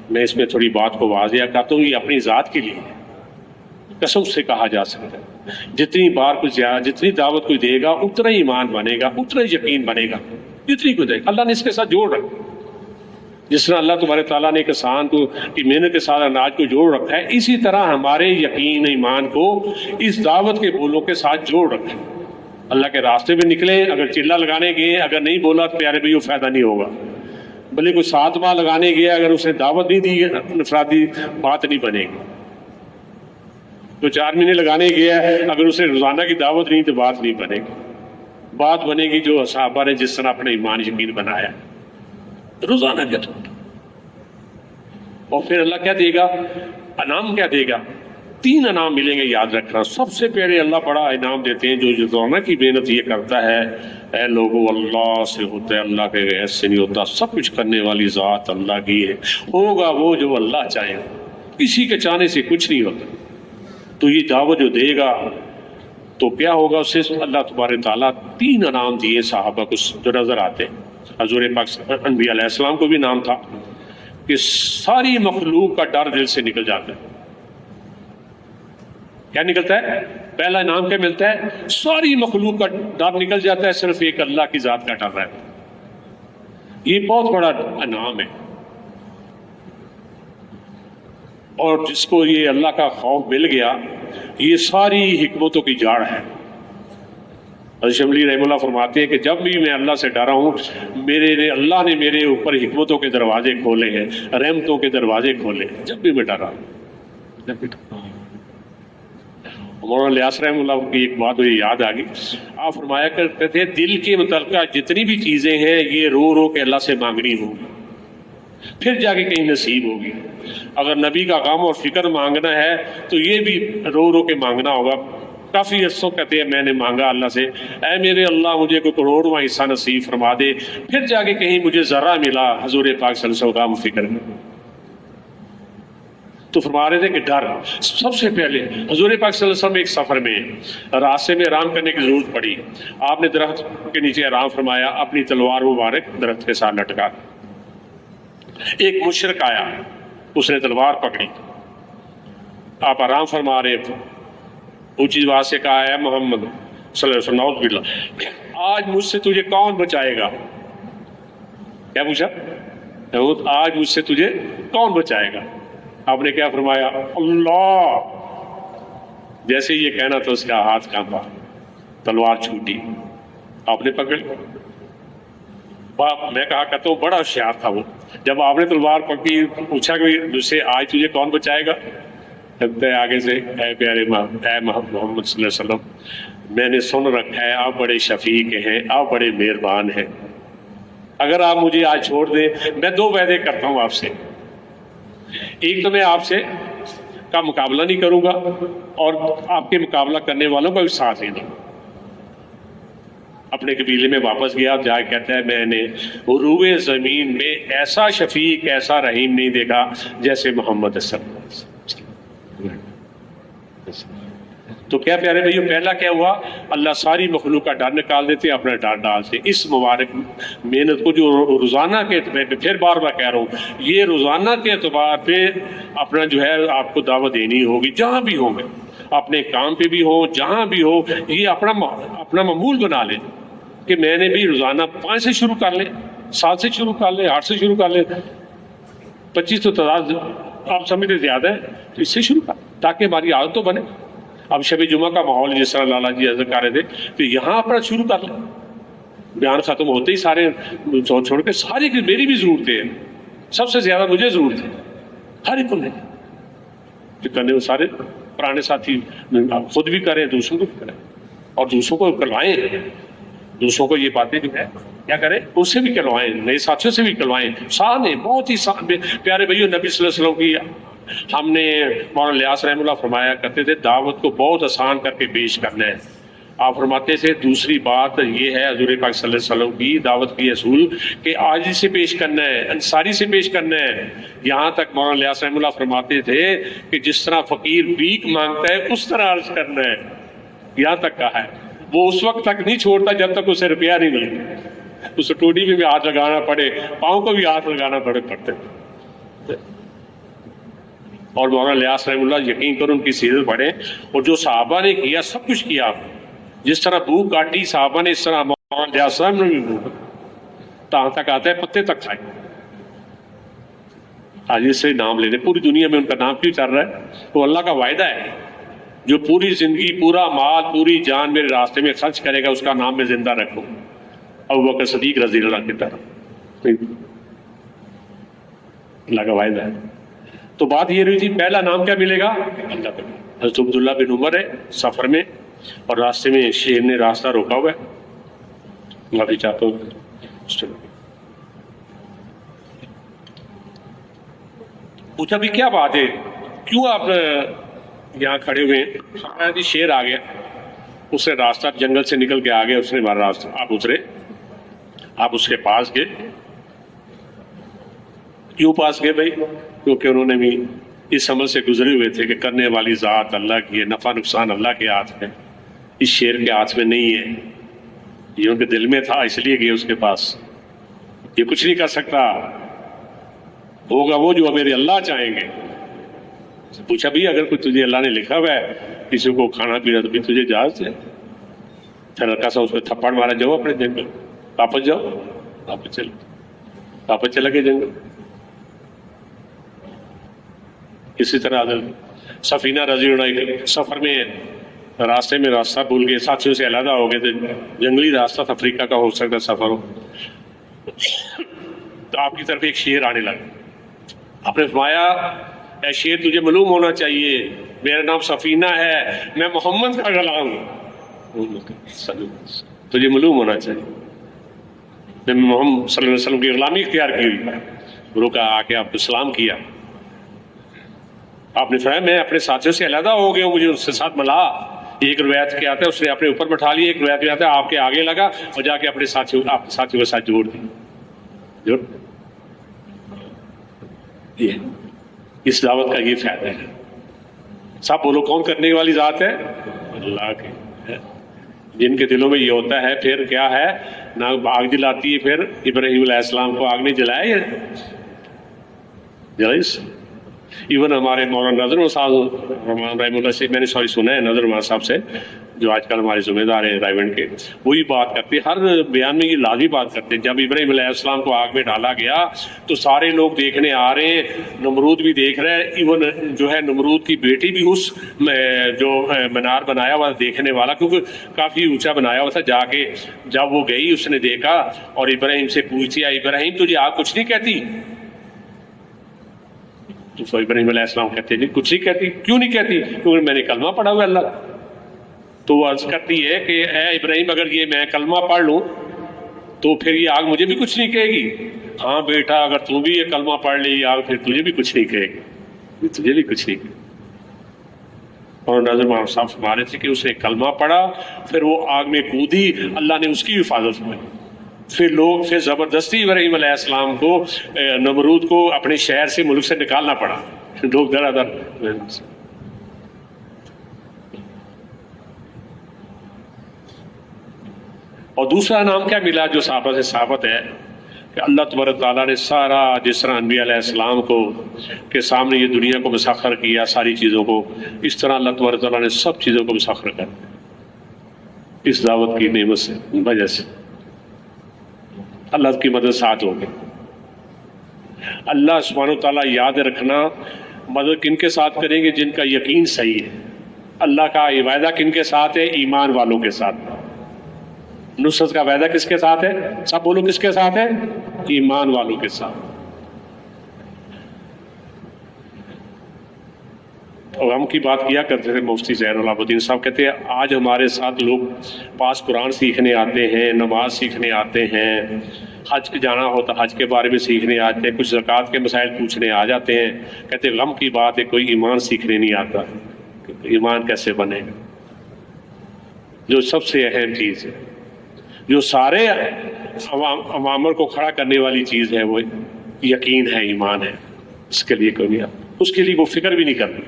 میں اس میں تھوڑی بات کو واضح کرتا ہوں. یہ اپنی ذات کے لیے قسم سے کہا جا سکتا ہے، جتنی بار کوئی جتنی دعوت کوئی دے گا اتنا ہی ایمان بنے گا، اتنا ہی یقین بنے گا، جتنی کوئی دے گا. اللہ نے اس کے ساتھ جوڑ رکھا. جس طرح اللہ تبارک تعالیٰ نے کسان کو کی محنت کے ساتھ اناج کو جوڑ رکھا ہے، اسی طرح ہمارے یقین ایمان کو اس دعوت کے بولوں کے ساتھ جوڑ رکھا ہے. اللہ کے راستے میں نکلے، اگر چلا لگانے گئے اگر نہیں بولا تو پیارے بھائیو فائدہ نہیں ہوگا. بھلے کوئی 7 ماہ لگانے گیا اگر اس نے دعوت نہیں دی انفرادی بات نہیں بنے گی. تو 4 مہینے لگانے گیا اگر اسے روزانہ کی دعوت نہیں تو بات نہیں بنے گی. بات بنے گی جو صحابہ نے جس طرح اپنے ایمان یقین بنایا روزانہ کے طور. اور پھر اللہ کیا دے گا؟ انعام کیا دے گا؟ 3 انعام ملیں گے، یاد رکھنا. سب سے پہلے اللہ بڑا انعام دیتے ہیں جو روزانہ کی محنت یہ کرتا ہے، اے لوگوں اللہ سے ہوتا ہے، اللہ کے غیر سے نہیں ہوتا. سب کچھ کرنے والی ذات اللہ کی ہے. ہوگا وہ جو اللہ چاہے، کسی کے چاہنے سے کچھ نہیں ہوتا. تو یہ دعوت جو دے گا تو کیا ہوگا؟ اسے اللہ تبارک تعالیٰ 3 انعام دیے صحابہ کو جو نظر آتے ہیں. حضور پاک انبیاء علیہ السلام کو بھی نام تھا کہ ساری مخلوق کا ڈر دل سے نکل جاتا ہے. کیا نکلتا ہے؟ پہلا انعام کیا ملتا ہے؟ ساری مخلوق کا ڈر نکل جاتا ہے، صرف ایک اللہ کی ذات کا ڈر رہتا ہے. یہ بہت بڑا انعام ہے. اور جس کو یہ اللہ کا خوف مل گیا، یہ ساری حکمتوں کی جاڑ ہے. حضرت شملی رحمہ اللہ فرماتے ہیں کہ جب بھی میں اللہ سے ڈرا ہوں، اللہ نے میرے اوپر حکمتوں کے دروازے کھولے ہیں، رحمتوں کے دروازے کھولے ہیں جب بھی میں ڈرا ہوں. مولانا الیاس رحمہ اللہ کی ایک بات مجھے یاد آ گئی. آپ فرمایا کرتے تھے دل کے متعلقہ جتنی بھی چیزیں ہیں یہ رو رو کے اللہ سے مانگنی ہوگی، پھر جا کے کہیں نصیب ہوگی. اگر نبی کا غم اور فکر مانگنا ہے تو یہ بھی رو رو کے مانگنا ہوگا. کافی عرصوں کہتے ہیں میں نے مانگا اللہ سے، اے میرے اللہ مجھے کوئی کروڑواں حصہ نصیب فرما دے، پھر جا کے کہیں مجھے ذرہ ملا حضور پاک صلی اللہ علیہ وسلم غم فکر میں. تو فرما رہے تھے کہ ڈر سب سے پہلے. حضور پاک صلی اللہ علیہ وسلم ایک سفر میں راستے میں آرام کرنے کی ضرورت پڑی. آپ نے درخت کے نیچے آرام فرمایا، اپنی تلوار مبارک درخت کے ساتھ لٹکا. ایک مشرک آیا، اس نے تلوار پکڑی. آپ آرام فرما رہے تھے، اونچی آواز سے کہا ہے محمد صلی اللہ علیہ وسلم نعوذ باللہ، آج مجھ سے تجھے کون بچائے گا؟ کیا پوچھا؟ آج مجھ سے تجھے کون بچائے گا؟ آپ نے کیا فرمایا؟ اللہ. جیسے یہ کہنا تو اس کا ہاتھ کانپا، تلوار چھوٹی، آپ نے پکڑ. میں کہا کرتا ہوں بڑا ہوشیار تھا وہ. جب آپ نے تلوار پکڑی پوچھا کہ مجھ سے آج تجھے کون بچائے گا؟ آگے سے اے پیارے اے محمد صلی اللہ علیہ وسلم، میں نے سن رکھا ہے آپ بڑے شفیق ہیں، آپ بڑے مہربان ہیں. اگر آپ مجھے آج چھوڑ دیں میں 2 وعدے کرتا ہوں آپ سے. ایک تو میں آپ سے کا مقابلہ نہیں کروں گا اور آپ کے مقابلہ کرنے والوں کا بھی ساتھ نہیں دوں. اپنے قبیلے میں واپس گیا، جا کے کہتا ہے میں نے روئے زمین میں ایسا شفیق ایسا رحیم نہیں دیکھا جیسے محمد صلی اللہ علیہ وسلم. تو کیا پیارے بھائیو پہلا کیا ہوا؟ اللہ ساری مخلوق کا ڈر نکال دیتے، اپنا ڈر ڈالتے. اس مبارک محنت کو جو روزانہ کے اعتبار پہ، پھر بار بار کہہ رہا ہوں، یہ روزانہ کے اعتبار پہ اپنا جو ہے آپ کو دعوت دینی ہوگی. جہاں بھی ہوں گے، اپنے کام پہ بھی ہو، جہاں بھی ہو، یہ اپنا معمول بنا لیں کہ میں نے بھی روزانہ 5 سے شروع کر لیں، 7 سے شروع کر لیں، 8 سے شروع کر لیں. 25 تو تعداد آپ سمجھتے زیادہ ہے تو اس سے شروع کر تاکہ ہماری عادت تو بنے. اب شب جمعہ کا ماحول جس طرح لالا جی عرض کر رہے تھے تو یہاں اپنا شروع کر لیں. بیان ختم ہوتے ہی سارے چھوڑ کے ساری کی میری بھی ضرورتیں ہیں، سب سے زیادہ مجھے ضرورت ہے، ہر ایک کو نہیں کرنے، وہ سارے پرانے ساتھی خود بھی کریں، دوسروں کو بھی کریں، اور دوسروں کو کروائیں، دوسروں کو یہ باتیں جو ہے کیا کریں، اس سے بھی کروائیں، نئے ساتھیوں سے بھی کروائیں۔ شان ہے بہت ہی پیارے بھائیو، نبی صلی اللہ علیہ وسلم کی ہم نے مولانا الیاس رحمہ اللہ فرمایا کرتے تھے دعوت کو بہت آسان کر کے پیش کرنا ہے۔ آپ فرماتے تھے دوسری بات یہ ہے حضور پاک صلی اللہ علیہ وسلم کی دعوت کی اصول کہ عاجزی سے پیش کرنا ہے، انصاری سے پیش کرنا ہے۔ یہاں تک مولانا الیاس رحمہ اللہ فرماتے تھے کہ جس طرح فقیر بھیک مانگتا ہے اس طرح عرض کرنا ہے، یہاں تک کہا ہے۔ وہ اس وقت تک نہیں چھوڑتا جب تک اسے روپیہ نہیں ملتا، اس ٹوڈی میں بھی ہاتھ لگانا پڑے، پاؤں کو بھی ہاتھ لگانا پڑتے۔ اور مولانا الیاس رحمہ اللہ یقین کرو ان کی سیرت پڑھیں، اور جو صحابہ نے کیا سب کچھ کیا، جس طرح بھوک کاٹی صحابہ نے اس طرح مولانا الیاس صاحب نے بھی بھوک، تہاں تک آتا ہے پتے تک کھائے۔ آج اس سے نام لینے پوری دنیا میں ان کا نام کیوں چل رہا ہے؟ وہ اللہ کا وعدہ ہے، جو پوری زندگی پورا مال پوری جان میرے راستے میں خرچ کرے گا اس کا نام میں زندہ رکھوں، ابوبکر صدیق رضی اللہ کی طرح، اللہ کا وعدہ ہے۔ تو بات یہ رہی تھی پہلا نام کیا ملے گا؟ اللہ کا۔ حضرت عبداللہ بن عمر ہے سفر میں، اور راستے میں شیر نے راستہ روکا ہوا ہے، معافی چاہتا ہوں۔ پوچھا بھی کیا بات ہے، کیوں آپ یہاں کھڑے ہوئے ہیں؟ جی شیر آ گیا، اس نے راستہ جنگل سے نکل کے آ گیا، اس نے ہمارا راستہ، آپ اترے، آپ اس کے پاس گئے۔ کیوں پاس گئے بھائی؟ کیونکہ انہوں نے بھی اس عمل سے گزرے ہوئے تھے کہ کرنے والی ذات اللہ کی ہے، نفع نقصان اللہ کے ہاتھ میں، اس شیر کے ہاتھ میں نہیں ہے، یہ ان کے دل میں تھا اس لیے گئے اس کے پاس۔ یہ کچھ نہیں کر سکتا، ہوگا وہ جو میرے اللہ چاہیں گے۔ پوچھا بھی اگر کوئی تجھے اللہ نے لکھا ہوا ہے کسی کو کھانا پینا تو بھی تجھے اجازت ہے؟ پھر ہلکا سا اس پہ تھپڑ مارا، جاؤ اپنے جنگل، واپس جاؤ، واپس چلا گئے جنگل۔ اسی طرح سفینہ رضی اللہ سفر میں راستے میں راستہ بھول گئے، ساتھیوں سے علیحدہ ہو گئے تھے، جنگلی راستہ تھا، افریقہ کا ہو سکتا سفر ہو، تو آپ کی طرف ایک شیر آنے لگا۔ آپ نے فرمایا اے شیر تجھے معلوم ہونا چاہیے میرا نام سفینہ ہے، میں محمد کا غلام ہوں، تجھے معلوم ہونا چاہیے میں محمد صلی اللہ علیہ وسلم کی غلامی اختیار کی ہوئی۔ رکا، آ کے آپ کو سلام کیا، آپ نے فرمایا میں اپنے ساتھیوں سے علیحدہ ہو گیا ہوں، مجھے اس کے ساتھ ملا۔ ایک روایت کیا آتا ہے اس نے اپنے اوپر بٹھا لیا، ایک روایت کیا آتا ہے آپ کے آگے لگا اور جا کے اپنے ساتھیوں کے ساتھ جوڑ دی۔ یہ اس دعوت کا یہ فائدہ ہے۔ سب بولو کون کرنے والی ذات ہے؟ اللہ کے، جن کے دلوں میں یہ ہوتا ہے پھر کیا ہے، نہ آگ جلاتی ہے، پھر ابراہیم علیہ السلام کو آگ نے جلایا، جلائیس۔ ایون ہمارے مولانا نظر صاحب رحمہ اللہ سے میں نے سنا ہے، نظر عمر صاحب سے جو آج کل ہمارے ذمہ دار ہیں رائیونڈ کے، وہی بات کرتے ہر بیان میں، یہ لازمی بات کرتے جب ابراہیم علیہ السلام کو آگ میں ڈالا گیا تو سارے لوگ دیکھنے آ رہے ہیں، نمرود بھی دیکھ رہے ہیں، ایون جو ہے نمرود کی بیٹی بھی اس جو مینار بنایا ہوا دیکھنے والا، کیونکہ کافی اونچا بنایا ہوا تھا، جا کے جب وہ گئی اس نے دیکھا اور ابراہیم سے پوچھا ابراہیم تجھے آگ کچھ نہیں کہتی؟ تو ابراہیم علیہ السلام کہتے ہیں کچھ نہیں کہتی۔ کیوں نہیں کہتی؟ کیونکہ میں نے کلمہ پڑھا ہوا اللہ۔ تو وہ عرض کرتی ہے کہ اے ابراہیم اگر یہ میں کلمہ پڑھ لوں تو پھر یہ آگ مجھے بھی کچھ نہیں کہے گی؟ ہاں بیٹا اگر تو بھی یہ کلمہ پڑھ لے یہ آگ پھر تجھے بھی کچھ نہیں کہے گی، تجھے بھی کچھ نہیں کہے گی۔ اور ناظر محمد صاحب فرما رہے تھے کہ اس نے کلمہ پڑھا، پھر وہ آگ میں کودی، اللہ نے اس کی حفاظت ہوئی۔ پھر زبردستی ابراہیم علیہ السلام کو نمرود کو اپنے شہر سے ملک سے نکالنا پڑا، لوگ در در۔ اور دوسرا نام کیا ملا جو صحابہ سے ثابت ہے کہ اللہ تبارک تعالیٰ نے سارا جس طرح انبیاء علیہ السلام کو کے سامنے یہ دنیا کو مسخر کیا ساری چیزوں کو، اس طرح اللہ تبارک تعالیٰ نے سب چیزوں کو مسخر کر دیا اس دعوت کی نعمت سے، وجہ سے اللہ کی مدد ساتھ ہوگی۔ اللہ سبحانہ و تعالیٰ یاد رکھنا مدد کن کے ساتھ کریں گے؟ جن کا یقین صحیح ہے۔ اللہ کا وعدہ کن کے ساتھ ہے؟ ایمان والوں کے ساتھ۔ نصرت کا وعدہ کس کے ساتھ ہے؟ سب بولو کس کے ساتھ ہے؟ ایمان والوں کے ساتھ. اور ہم کی بات کیا کرتے تھے مفتی زین العابدین صاحب، کہتے ہیں آج ہمارے ساتھ لوگ پاس قرآن سیکھنے آتے ہیں، نماز سیکھنے آتے ہیں، حج جانا ہوتا حج کے بارے میں سیکھنے آتے ہیں، کچھ زکوٰۃ کے مسائل پوچھنے آ جاتے ہیں. کہتے ہیں غم کی بات ہے کوئی ایمان سیکھنے نہیں آتا. ایمان کیسے بنے گا؟ جو سب سے اہم چیز ہے، جو سارے عوامر کو کھڑا کرنے والی چیز ہے، وہ یقین ہے، ایمان ہے. اس کے لیے کوئی نہیں، اس کے لیے وہ فکر بھی نہیں کرتا.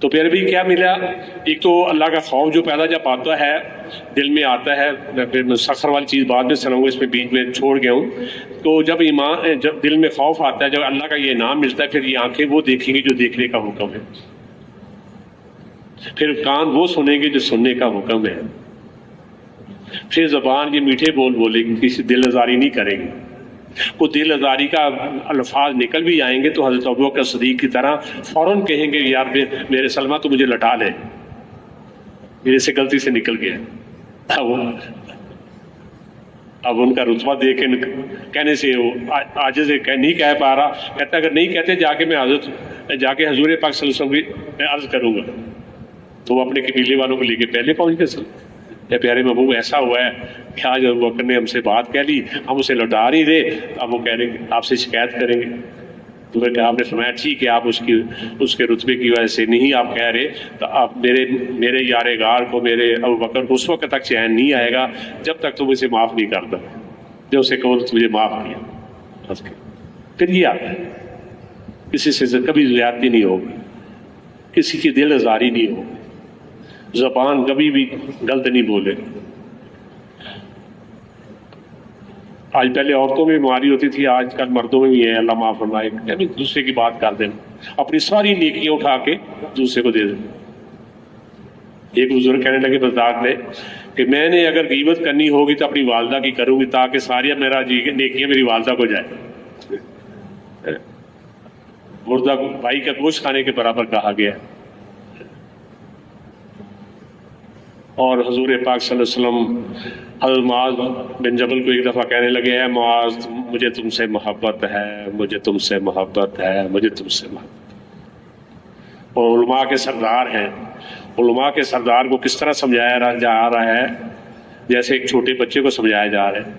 تو پھر بھی کیا ملا؟ ایک تو اللہ کا خوف جو پیدا جب آتا ہے دل میں آتا ہے. میں پھر سخر والی چیز بعد میں سناؤں گا، اس میں بیچ میں چھوڑ گیا ہوں. تو جب جب دل میں خوف آتا ہے، جب اللہ کا یہ انعام ملتا ہے، پھر یہ آنکھیں وہ دیکھیں گی جو دیکھنے کا حکم ہے، پھر کان وہ سنیں گے جو سننے کا حکم ہے، پھر زبان یہ میٹھے بول بولے گی، کسی دل آزاری نہیں کرے گی. کو دل آزاری کا الفاظ نکل بھی آئیں گے تو حضرت ابوبکر صدیق کی طرح فوراً کہیں گے یار میرے سلمہ تو مجھے لٹا لے، میرے سے غلطی سے نکل گیا. اب ان کا رتبہ دیکھ کے کہنے سے عاجز نہیں کہہ پا رہا، کہتا اگر نہیں کہتے جا کے حضور پاک صلی اللہ علیہ وسلم کی میں عرض کروں گا. تو وہ اپنے قبیلے والوں کو لے کے پہلے پہنچ گئے. اے پیارے محبوب ایسا ہوا ہے کہ آج ابوبکر نے ہم سے بات کہہ لی، ہم اسے لوٹا نہیں دے، اب وہ کہہ رہے ہیں آپ سے شکایت کریں گے. تو پھر آپ نے فرمایا ٹھیک ہے، آپ اس کے رتبے کی وجہ سے نہیں آپ کہہ رہے، تو آپ میرے یار غار کو، میرے ابوبکر کو اس وقت تک چین نہیں آئے گا جب تک تم اسے معاف نہیں کرتا. جب اسے کہو تجھے معاف کیا، پھر یہ آتا ہے کسی سے کبھی زیادتی نہیں ہوگی، کسی کی دل آزاری نہیں ہوگی، زبان کبھی بھی غلط نہیں بولے. آج پہلے عورتوں میں بیماری ہوتی تھی، آج کل مردوں میں بھی ہے، اللہ معاف فرمائے، یعنی دوسرے کی بات کر دینا، اپنی ساری نیکیاں اٹھا کے دوسرے کو دے دینا. ایک بزرگ کہنے لگے برداشت میں کہ میں نے اگر غیبت کرنی ہوگی تو اپنی والدہ کی کروں گی تاکہ ساری میرا نیکیاں میری والدہ کو جائے. مردہ بھائی کا گوشت کھانے کے برابر کہا گیا. اور حضور پاک صلی اللہ علیہ وسلم حضرت معاذ بن جبل کو ایک دفعہ کہنے لگے اے معاذ مجھے تم سے محبت ہے، مجھے تم سے محبت ہے، مجھے تم سے محبت. اور علماء کے سردار ہیں، علماء کے سردار کو کس طرح سمجھایا جا رہا ہے جیسے ایک چھوٹے بچے کو سمجھایا جا رہا ہے.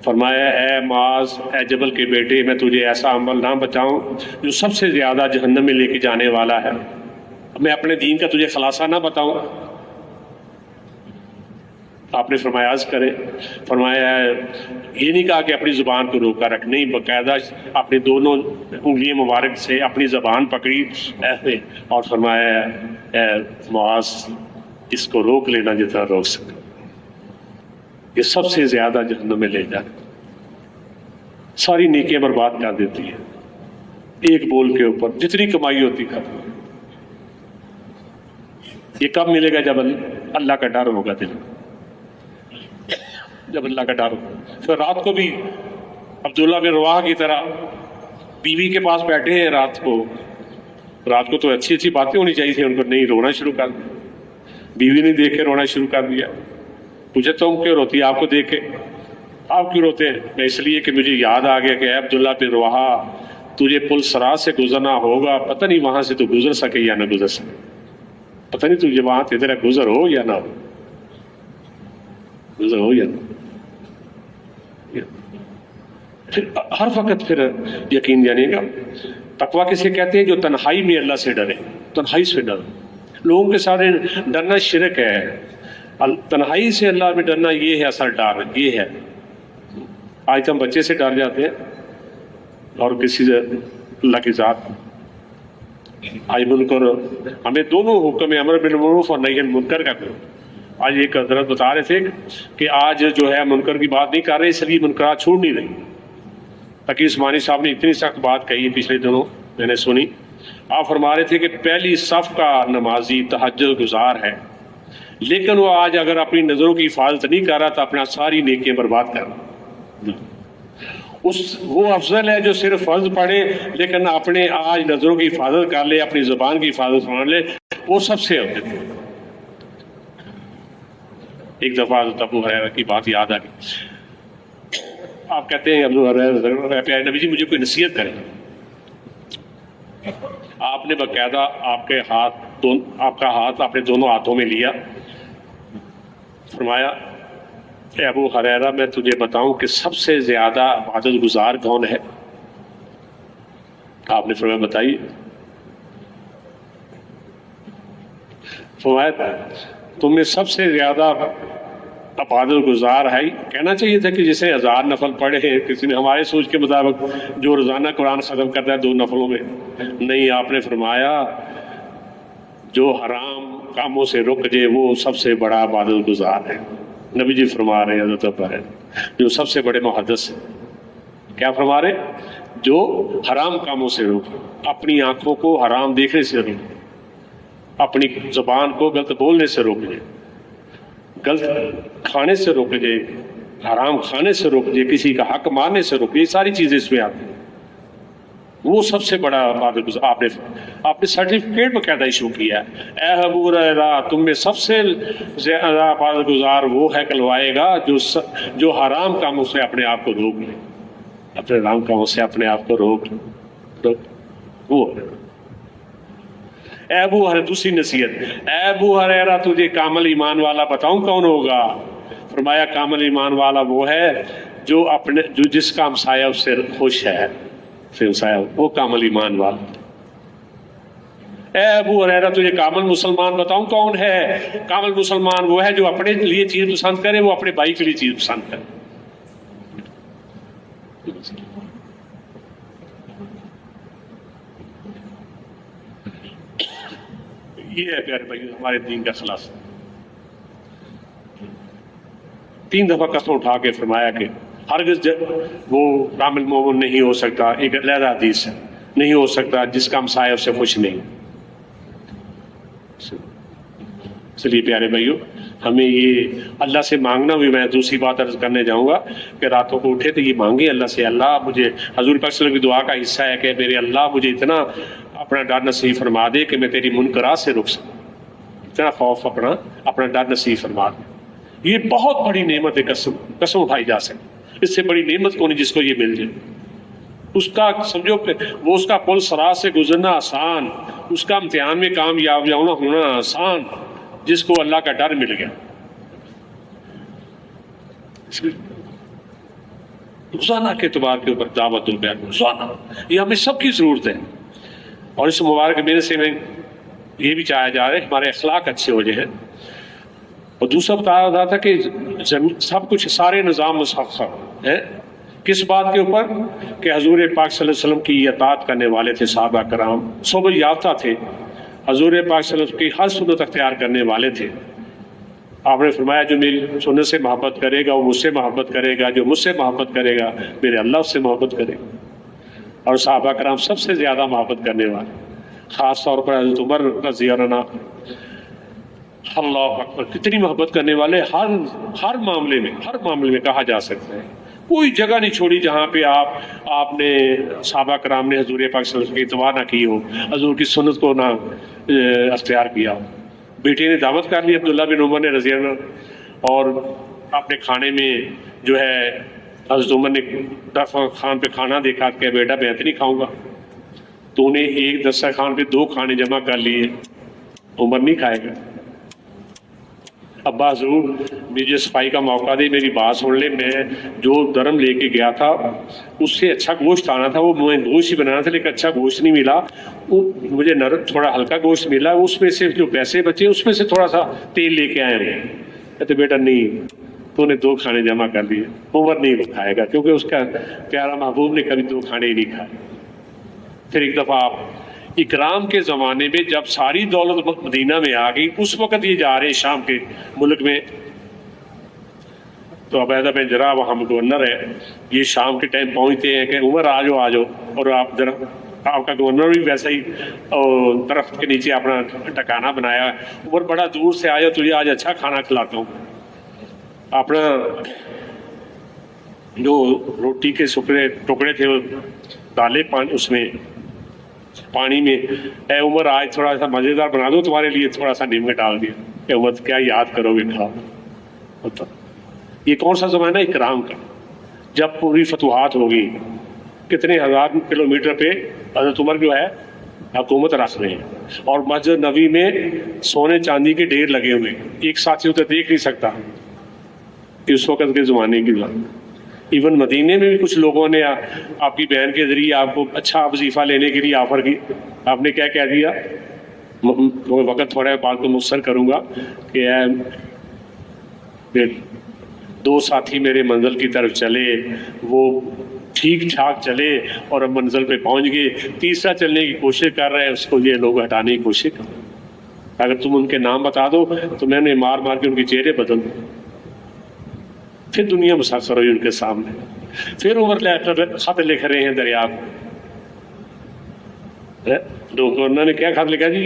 فرمایا اے معاذ، اے جبل کے بیٹے، میں تجھے ایسا عمل نہ بتاؤں جو سب سے زیادہ جہنم میں لے کے جانے والا ہے. میں اپنے دین کا تجھے خلاصہ نہ بتاؤں؟ آپ نے فرمایا عرض کرے. فرمایا یہ نہیں کہا کہ اپنی زبان کو روکا رکھ، نہیں، باقاعدہ اپنی دونوں انگلیاں مبارک سے اپنی زبان پکڑی اور فرمایا اے معاذ اس کو روک لینا جتنا روک سکے، یہ سب سے زیادہ جہنم میں لے جانا، ساری نیکیاں برباد کر دیتی ہے ایک بول کے اوپر، جتنی کمائی ہوتی کر. یہ کب ملے گا؟ جب اللہ کا ڈر ہوگا دل میں، جب اللہ کا ڈر ہوگا. پھر رات کو بھی عبداللہ بن رواحہ کی طرح بیوی کے پاس بیٹھے ہیں، رات کو تو اچھی اچھی باتیں ہونی چاہیے تھی ان کو، نہیں، رونا شروع کر دیا. بیوی نے دیکھ کے رونا شروع کر دیا. پوچھا تم کیوں روتی؟ آپ کو دیکھ کے آپ کیوں روتے ہیں؟ میں اس لیے کہ مجھے یاد آ گیا کہ اے عبداللہ بن رواحہ تجھے پل صراط سے گزرنا ہوگا، پتہ نہیں وہاں سے تو گزر سکے یا نہ گزر سکے، پتہ نہیں تجھے وہاں تیرا گزر ہو یا نہ ہو، گزر ہو یا نہ. پھر ہر وقت پھر یقین جانے گا. تقویٰ کسے کہتے ہیں؟ جو تنہائی میں اللہ سے ڈرے، تنہائی سے ڈرے. لوگوں کے ساتھ ڈرنا شرک ہے، تنہائی سے اللہ میں ڈرنا یہ ہے اصل ڈر، یہ ہے. آج ہم بچے سے ڈر جاتے ہیں اور کسی سے اللہ کی ذات. آج منکر ہمیں دونوں حکم امر بالمعروف اور نہی عن المنکر کا کرو. آج ایک حضرت بتا رہے تھے کہ آج جو ہے منکر کی بات نہیں کر رہے، اس لیے منکرات چھوڑ نہیں رہی. تقی عثمانی صاحب نے اتنی سخت بات کہی پچھلے دنوں میں نے سنی. آپ فرما رہے تھے کہ پہلی صف کا نمازی تہجد گزار ہے، لیکن وہ آج اگر اپنی نظروں کی حفاظت نہیں کر رہا تو اپنا ساری نیکیاں برباد کر رہا. وہ افضل ہے جو صرف فرض پڑھے لیکن اپنے آج نظروں کی حفاظت کر لے، اپنی زبان کی حفاظت مان لے، وہ سب سے افضل ہے. ایک دفعہ حضرت ابو ہریرہ کی بات یاد آ گئی. آپ کہتے ہیں ابو ہریرہ پیارے نبی جی مجھے کوئی نصیحت کرے. آپ نے باقاعدہ آپ کا ہاتھ اپنے دونوں ہاتھوں میں لیا, فرمایا اے ابو ہریرہ میں تجھے بتاؤں کہ سب سے زیادہ عبادت گزار کون ہے؟ آپ نے فرمایا بتائیے. فرمایا تم میں سب سے زیادہ عبادت گزار ہے. کہنا چاہیے تھا کہ جسے 1000 نفل پڑھے ہیں, کسی نے ہمارے سوچ کے مطابق جو روزانہ قرآن ختم کرتا ہے 2 نفلوں میں. نہیں, آپ نے فرمایا جو حرام کاموں سے رک جائے وہ سب سے بڑا عبادت گزار ہے. نبی جی فرما رہے ہیں حضرت ابو ہریرہ جو سب سے بڑے محدث ہیں, کیا فرما رہے؟ جو حرام کاموں سے روک, اپنی آنکھوں کو حرام دیکھنے سے روک, اپنی زبان کو غلط بولنے سے روک جائے, غلط کھانے سے روک جائے, حرام کھانے سے روک جائے, کسی کا حق مارنے سے روک جائے, یہ ساری چیزیں اس میں آتی ہیں. وہ سب سے بڑا عبادت گزار. آپ نے سرٹیفکیٹ باقاعدہ ایشو کیا ہے. اے ابو ہریرہ تم میں سب سے زیادہ عبادت گزار وہ ہے کہلوائے گا جو حرام کاموں سے اپنے آپ کو روک لے, اپنے حرام کاموں سے اپنے آپ کو روک. وہ اے ابو ہریرہ, دوسری نصیحت, اے ابو ہریرہ تجھے کامل ایمان والا بتاؤں کون ہوگا؟ فرمایا کامل ایمان والا وہ ہے جو جس کا ہمسایہ اس سے خوش ہے, وہ کامل ایمان والا. اے ابو ہریرہ تجھے کامل مسلمان بتاؤں کون ہے؟ کامل مسلمان وہ ہے جو اپنے لیے چیز پسند کرے, وہ اپنے بھائی کے لیے چیز پسند کرے. یہ ہے پیارے بھائی ہمارے دین کا خلاصہ. 3 دفعہ قسم اٹھا کے فرمایا کہ ہرگز وہ کامل مومن نہیں ہو سکتا. ایک علیحدہ حدیث ہے, نہیں ہو سکتا جس کا ہمسایہ اس سے خوش نہیں. اس لیے پیارے بھائیو ہمیں یہ اللہ سے مانگنا بھی, میں دوسری بات عرض کرنے جاؤں گا کہ راتوں کو اٹھے تو یہ مانگے اللہ سے, اللہ مجھے حضور پاک صلی اللہ علیہ وسلم کی دعا کا حصہ ہے کہ میرے اللہ مجھے اتنا اپنا ڈر نصیب فرما دے کہ میں تیری منکرات سے رک سکوں, اتنا خوف اپنا ڈر نصیب فرما دے. یہ بہت بڑی نعمت ہے, قسم اٹھائی جا سکتی. اس سے بڑی نعمت کو نہیں جس کو یہ مل جائے. اس کا سمجھو کہ وہ اس کا پل صراط سے گزرنا آسان, اس کا امتحان میں کامیاب ہونا آسان, جس کو اللہ کا ڈر مل گیا. روزانہ کے اعتبار کے اوپر دعوت البیان روزانہ, یہ ہمیں سب کی ضرورت ہے. اور اس مبارک میرے سے میں یہ بھی چاہا جا رہا ہے ہمارے اخلاق اچھے ہو جائیں. اور دوسرا بتایا رہا تھا کہ سب کچھ سارے نظام مسخر ہے کس بات کے اوپر کہ حضور پاک صلی اللہ علیہ وسلم کی اطاعت کرنے والے تھے صحابہ کرام, صحبت یافتہ تھے, حضور پاک صلی اللہ علیہ وسلم کی ہر سنت اختیار کرنے والے تھے. آپ نے فرمایا جو میری سنت سے محبت کرے گا وہ مجھ سے محبت کرے گا, جو مجھ سے محبت کرے گا میرے اللہ اس سے محبت کرے گا. اور صحابہ کرام سب سے زیادہ محبت کرنے والے, خاص طور پر حضرت عمر رضی اللہ عنہ, اللہ اکبر کتنی محبت کرنے والے. ہر معاملے میں کہا جا سکتا ہے کوئی جگہ نہیں چھوڑی جہاں پہ آپ نے صحابہ کرام نے حضور پاک صلی اللہ علیہ وسلم کی اتباع نہ کی ہو, حضور کی سنت کو نہ اختیار کیا ہو. بیٹے نے دعوت کر لی عبداللہ بن عمر نے رضی اللہ عنہ, اور اپنے کھانے میں جو ہے حضرت عمر نے دسترخوان پہ کھانا دیکھا کہ بیٹا میں تو نہیں کھاؤں گا, تو نے ایک دسترخوان پہ 2 کھانے جمع کر لیے, عمر نہیں کھائے گا. ابا ضرور مجھے صفائی کا موقع دے, میری بات سن لے, میں جو درم لے کے گیا تھا اس سے اچھا گوشت آنا تھا, وہ میں گوشت ہی بنانا تھا لیکن اچھا گوشت نہیں ملا, وہ مجھے تھوڑا ہلکا گوشت ملا, اس میں سے جو پیسے بچے اس میں سے تھوڑا سا تیل لے کے آئے ہیں. کہتے بیٹا نہیں, تو نے 2 کھانے جمع کر لیے. عمر نہیں کھائے گا کیونکہ اس کا پیارا محبوب نے کبھی 2 کھانے ہی نہیں کھائے. پھر ایک دفعہ آپ اکرام کے زمانے میں جب ساری دولت مدینہ میں آ گئی, اس وقت یہ جا رہے ہیں شام کے ملک میں, تو عبیدہ بن جراح وہاں گورنر ہے, یہ شام کے ٹائم پہنچتے ہیں کہ عمر آ جاؤ, اور آپ کا گورنر بھی ویسا ہی درخت کے نیچے اپنا ٹکانا بنایا ہے. عمر بڑا دور سے آیا, تجھے آج اچھا کھانا کھلاتا ہوں. اپنا جو روٹی کے ٹکڑے تھے وہ ڈالے اس میں پانی میں, اے عمر آج تھوڑا سا مزیدار بنا دو تمہارے لیے, تھوڑا سا نیمبو ڈال دیا. اے عمر کیا یاد کرو گے, کھاؤ. ہوتا. یہ کون سا زمانہ ہے؟ اکرام کا. جب پوری فتوحات ہوگی، کتنے ہزار کلومیٹر پہ حضرت عمر جو ہے حکومت رکھ رہے ہیں، اور مسجد نبوی میں سونے چاندی کے ڈھیر لگے ہوئے، ایک ساتھی تو دیکھ نہیں سکتا کہ اس وقت کے زمانے کی بات. ایون مدینے میں بھی کچھ لوگوں نے آپ کی بہن کے ذریعے آپ کو اچھا وظیفہ لینے کے لیے آفر کی. آپ نے کیا کہہ دیا؟ وقت تھوڑا بات کو مختصر کروں گا کہ دو ساتھی میرے منزل کی طرف چلے، وہ ٹھیک ٹھاک چلے اور اب منزل پہ پہنچ گئے، تیسرا چلنے کی کوشش کر رہے ہیں، اس کو یہ لوگ ہٹانے کی کوشش کر رہے ہیں. اگر تم ان کے نام بتا دو تو میں نے مار مار کے ان کے چہرے بدل دوں. پھر دنیا مسافر ہوئی ان کے سامنے. پھر عمر خط لکھ رہے ہیں دریا کو. گورنر نے کیا خط لکھا جی؟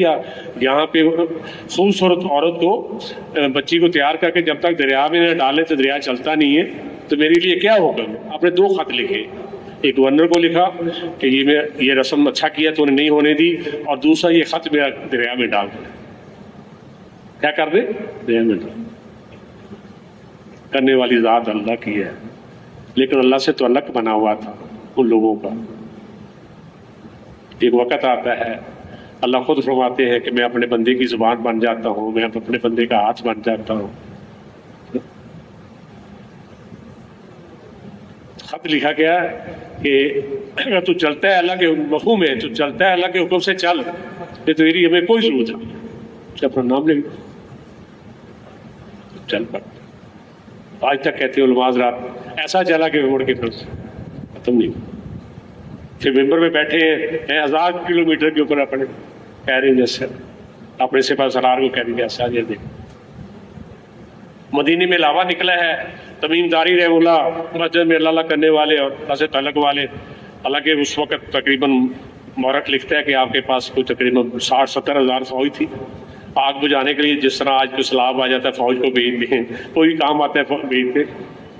یہاں پہ خوبصورت عورت کو، بچی کو تیار کر کے جب تک دریا میں نہ ڈالے تو دریا چلتا نہیں ہے، تو میرے لیے کیا ہوگا؟ آپ نے 2 خط لکھے. ایک گورنر کو لکھا کہ یہ رسم اچھا کیا تو انہیں نہیں ہونے دی، اور دوسرا یہ خط میرا دریا میں ڈال دے. کیا کر دے؟ دریا میں ڈال. کرنے والی ذات اللہ کی ہے، لیکن اللہ سے تو الگ بنا ہوا تھا ان لوگوں کا. ایک وقت آتا ہے اللہ خود فرماتے ہیں کہ میں اپنے بندے کی زبان بن جاتا ہوں، میں اپنے بندے کا ہاتھ بن جاتا ہوں. خط لکھا گیا کہ اگر تو چلتا ہے اللہ کے مفہوم ہے، تو چلتا ہے اللہ کے حکم سے چل، یہ تو ہمیں کوئی ضرورت ہے اپنا نام لے چل پڑ. آج تک کہتے ہیں علماء حضرات ایسا چلا کہ مڑ کے طرف سے ختم نہیں. پھر ممبر میں بیٹھے ہیں 1000 کلومیٹر کے اوپر اپنے کہہ رہے ہیں، جیسے اپنے سپاہ سالار کو کہہ رہے ہیں ایسا یہ دیکھ. مدینے میں لاوا نکلا ہے. تمیم داری رحمہ اللہ مسجد میں اللہ کرنے والے اور اللہ سے تعلق والے، حالانکہ اس وقت تقریباً مورخ لکھتا ہے کہ آپ کے پاس کوئی تقریباً 60-70 ہزار فوج تھی. آگ بجھانے کے لیے جس طرح آج کوئی سیلاب آ جاتا ہے فوج کو بھیج دیں، کوئی کام آتا ہے بھیجتے،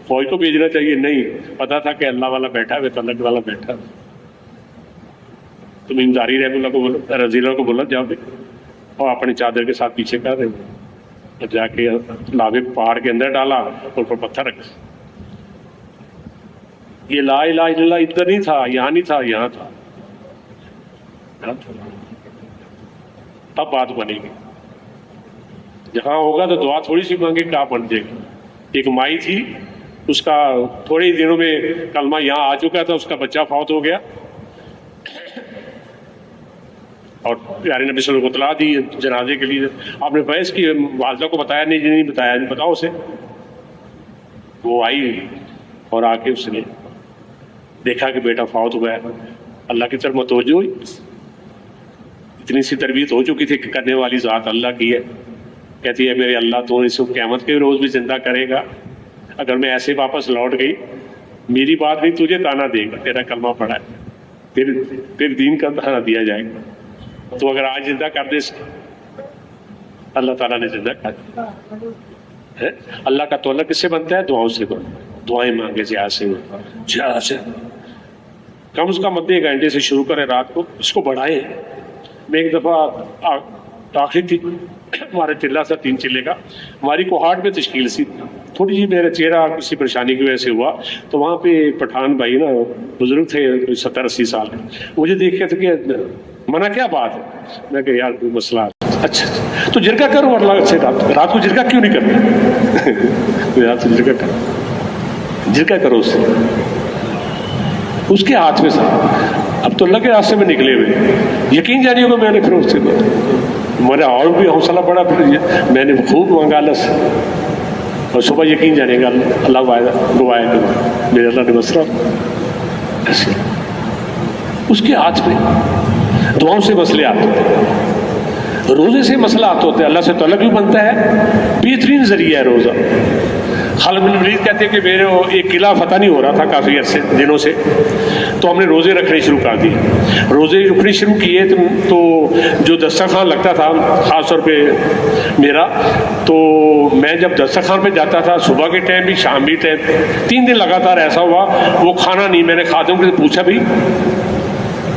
فوج کو بھیجنا چاہیے نہیں. پتا تھا کہ اللہ والا بیٹھا ہے، تعلق والا بیٹھا. تمیم داری رحمہ اللہ کو بولا، رضی اللہ کو بولا جاؤ، اور اپنی چادر کے ساتھ پیچھے کر رہے ہیں، جا کے لاوے پہاڑ کے اندر ڈالا اور پر پتھر رکھا. یہ لا الہ الا اللہ ادھر نہیں تھا، یہاں نہیں تھا، یہاں تھا. تب بات بنے گی. جہاں ہوگا تو دعا تھوڑی سی مانگے کیا بن جائے گی. ایک مائی تھی، اس کا تھوڑے ہی دنوں میں کلمہ یہاں آ چکا تھا، اس کا بچہ فوت ہو گیا، اور پیارے نبی صلی اللہ علیہ وسلم کو اطلاع دی جنازے کے لیے. آپ نے بحث کی، والدہ کو بتایا نہیں بتایا، نہیں بتاؤ اسے. وہ آئی اور آ کے اس نے دیکھا کہ بیٹا فوت ہوا ہے. اللہ کی طرف متوجہ ہوئی. اتنی سی تربیت ہو چکی تھی کہ کرنے والی ذات اللہ کی ہے. کہتی ہے میرے اللہ تو اس کو قیامت کے روز بھی زندہ کرے گا. اگر میں ایسے واپس لوٹ گئی، میری بات نہیں، تجھے تانا دے گا، تیرا کلمہ پڑھا ہے، پھر دین کا تانا دیا جائے گا. تو اگر آج زندہ کر دے اللہ تعالیٰ نے زندہ کر دیا. اللہ کا تعلق کس سے بنتا ہے؟ دعاؤں سے. دعائیں مانگے جہاں سے کم از کم آدھے گھنٹے سے شروع کریں رات کو، اس کو بڑھائیں. میں ایک دفعہ داخل تھی، ہمارے چلہ تھا 3 چلے کا، ہماری کوہاٹ میں تشکیل سی تھوڑی جی، میرا چہرہ کسی پریشانی کی وجہ سے ہوا، تو وہاں پہ پٹھان بھائی نا بزرگ تھے 70-80 سال کے، مجھے دیکھ کے تھے کہ منع کیا بات ہے؟ میں کہ یار کوئی مسئلہ ہے. اچھا تو جرگہ کرو اللہ سے، رات کو جرگہ کیوں نہیں کرتے؟ رات کو جرگہ کرو، جرگہ کرو اس کے ہاتھ میں سا. اب تو اللہ کے راستے میں نکلے ہوئے، یقین جانیے گا میں نے پھر اس سے میرا اور بھی حوصلہ بڑا، پھر میں نے خوب مانگا اللہ سے، اور صبح یقین جانے گا اللہ گواہ میرے اللہ نے مسئلہ ایسے اس کے ہاتھ میں. دعاؤں سے مسئلے آتے ہوتے، روزے سے مسئلہ آتے ہوتے، اللہ سے تعلق بھی بنتا ہے. بہترین ذریعہ ہے روزہ. خالد بن ولید کہتے ہیں کہ میرے ایک قلعہ فتح نہیں ہو رہا تھا کافی عرصے دنوں سے، تو ہم نے روزے رکھنے شروع کر دیے. روزے رکھنے شروع کیے تو جو دسترخوان لگتا تھا خاص طور پہ میرا، تو میں جب دسترخوان پہ جاتا تھا صبح کے ٹائم بھی شام بھی ٹائم، 3 دن لگاتار ایسا ہوا وہ کھانا نہیں. میں نے خادم سے پوچھا بھائی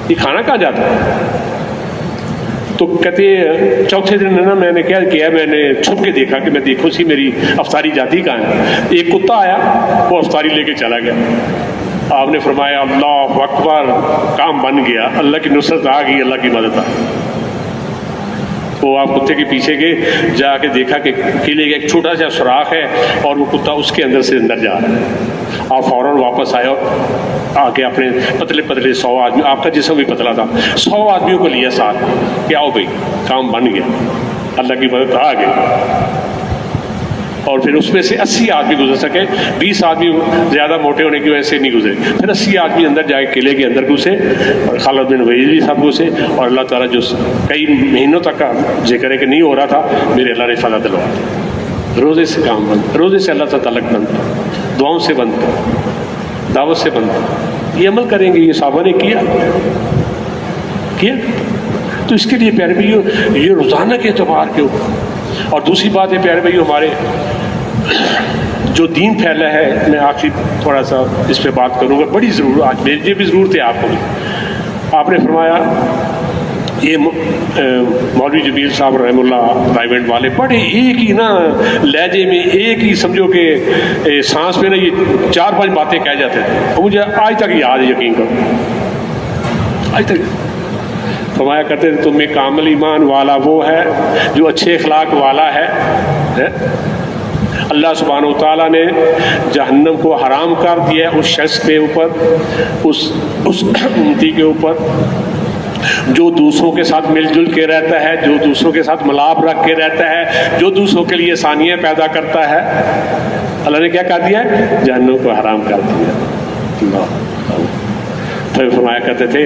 یہ کھانا کہاں جاتا ہے؟ تو کہتے چوتھے دن نا میں نے کیا کیا، میں نے چھپ کے دیکھا کہ میں دیکھو سی میری افطاری جاتی کہاں ہے. ایک کتا آیا وہ افطاری لے کے چلا گیا. آپ نے فرمایا اللہ اکبر، کام بن گیا، اللہ کی نصرت آ گئی، اللہ کی مدد آ گئی. وہ آپ کتے کے پیچھے گئے، جا کے دیکھا کہ قلعے کا ایک چھوٹا سا سوراخ ہے اور وہ کتا اس کے اندر سے اندر جا رہا ہے. آپ فوراً واپس آئے اور آ کے اپنے پتلے پتلے 100 آدمی، آپ کا جسم بھی پتلا تھا، 100 آدمیوں کو لیا ساتھ کہ آؤ بھائی کام بن گیا، اللہ کی مدد آ گئی. اور پھر اس میں سے 80 آدمی گزر سکے، 20 آدمی زیادہ موٹے ہونے کی وجہ سے نہیں گزرے. پھر 80 آدمی اندر جا کے قلعے کے اندر گھسے اور خالد بن ولید بھی سب گھسے. اور اللہ تعالیٰ جو کئی مہینوں تک کا ذکر ہے کہ نہیں ہو رہا تھا، میرے اللہ نے فتح دلوا. روزے سے کام بند، روزے سے اللہ سے تعلق بند، دعاؤں سے بند، دعوت سے بند. یہ عمل کریں گے، یہ صحابہ نے کیا. تو اس کے لیے پیارے بھائیو یہ روزانہ کے اعتبار کے اوپر. اور دوسری بات ہے پیارے بھائیو، ہمارے جو دین پھیلا ہے، میں آخری تھوڑا سا اس پہ بات کروں گا، بڑی ضرورت آج میرے بھی ضرورت ہے آپ کو بھی. آپ نے فرمایا یہ مولوی جمیل صاحب رحم اللہ پرائیویٹ والے بڑے ایک ہی نا لہجے میں، ایک ہی سمجھو کہ سانس میں نا یہ 4-5 باتیں کہہ جاتے ہیں. مجھے آج تک یاد ہے، یقین کرو آج تک. فرمایا کرتے تھے تم میں کامل ایمان والا وہ ہے جو اچھے اخلاق والا ہے. اللہ سبحانہ و تعالیٰ نے جہنم کو حرام کر دیا ہے اس شخص کے اوپر، اس امتی کے اوپر جو دوسروں کے ساتھ مل جل کے رہتا ہے، جو دوسروں کے ساتھ ملاپ رکھ کے رہتا ہے، جو دوسروں کے لیے آسانیاں پیدا کرتا ہے. اللہ نے کیا کر دیا ہے؟ جہنم کو حرام کر دیا. پھر فرمایا کرتے تھے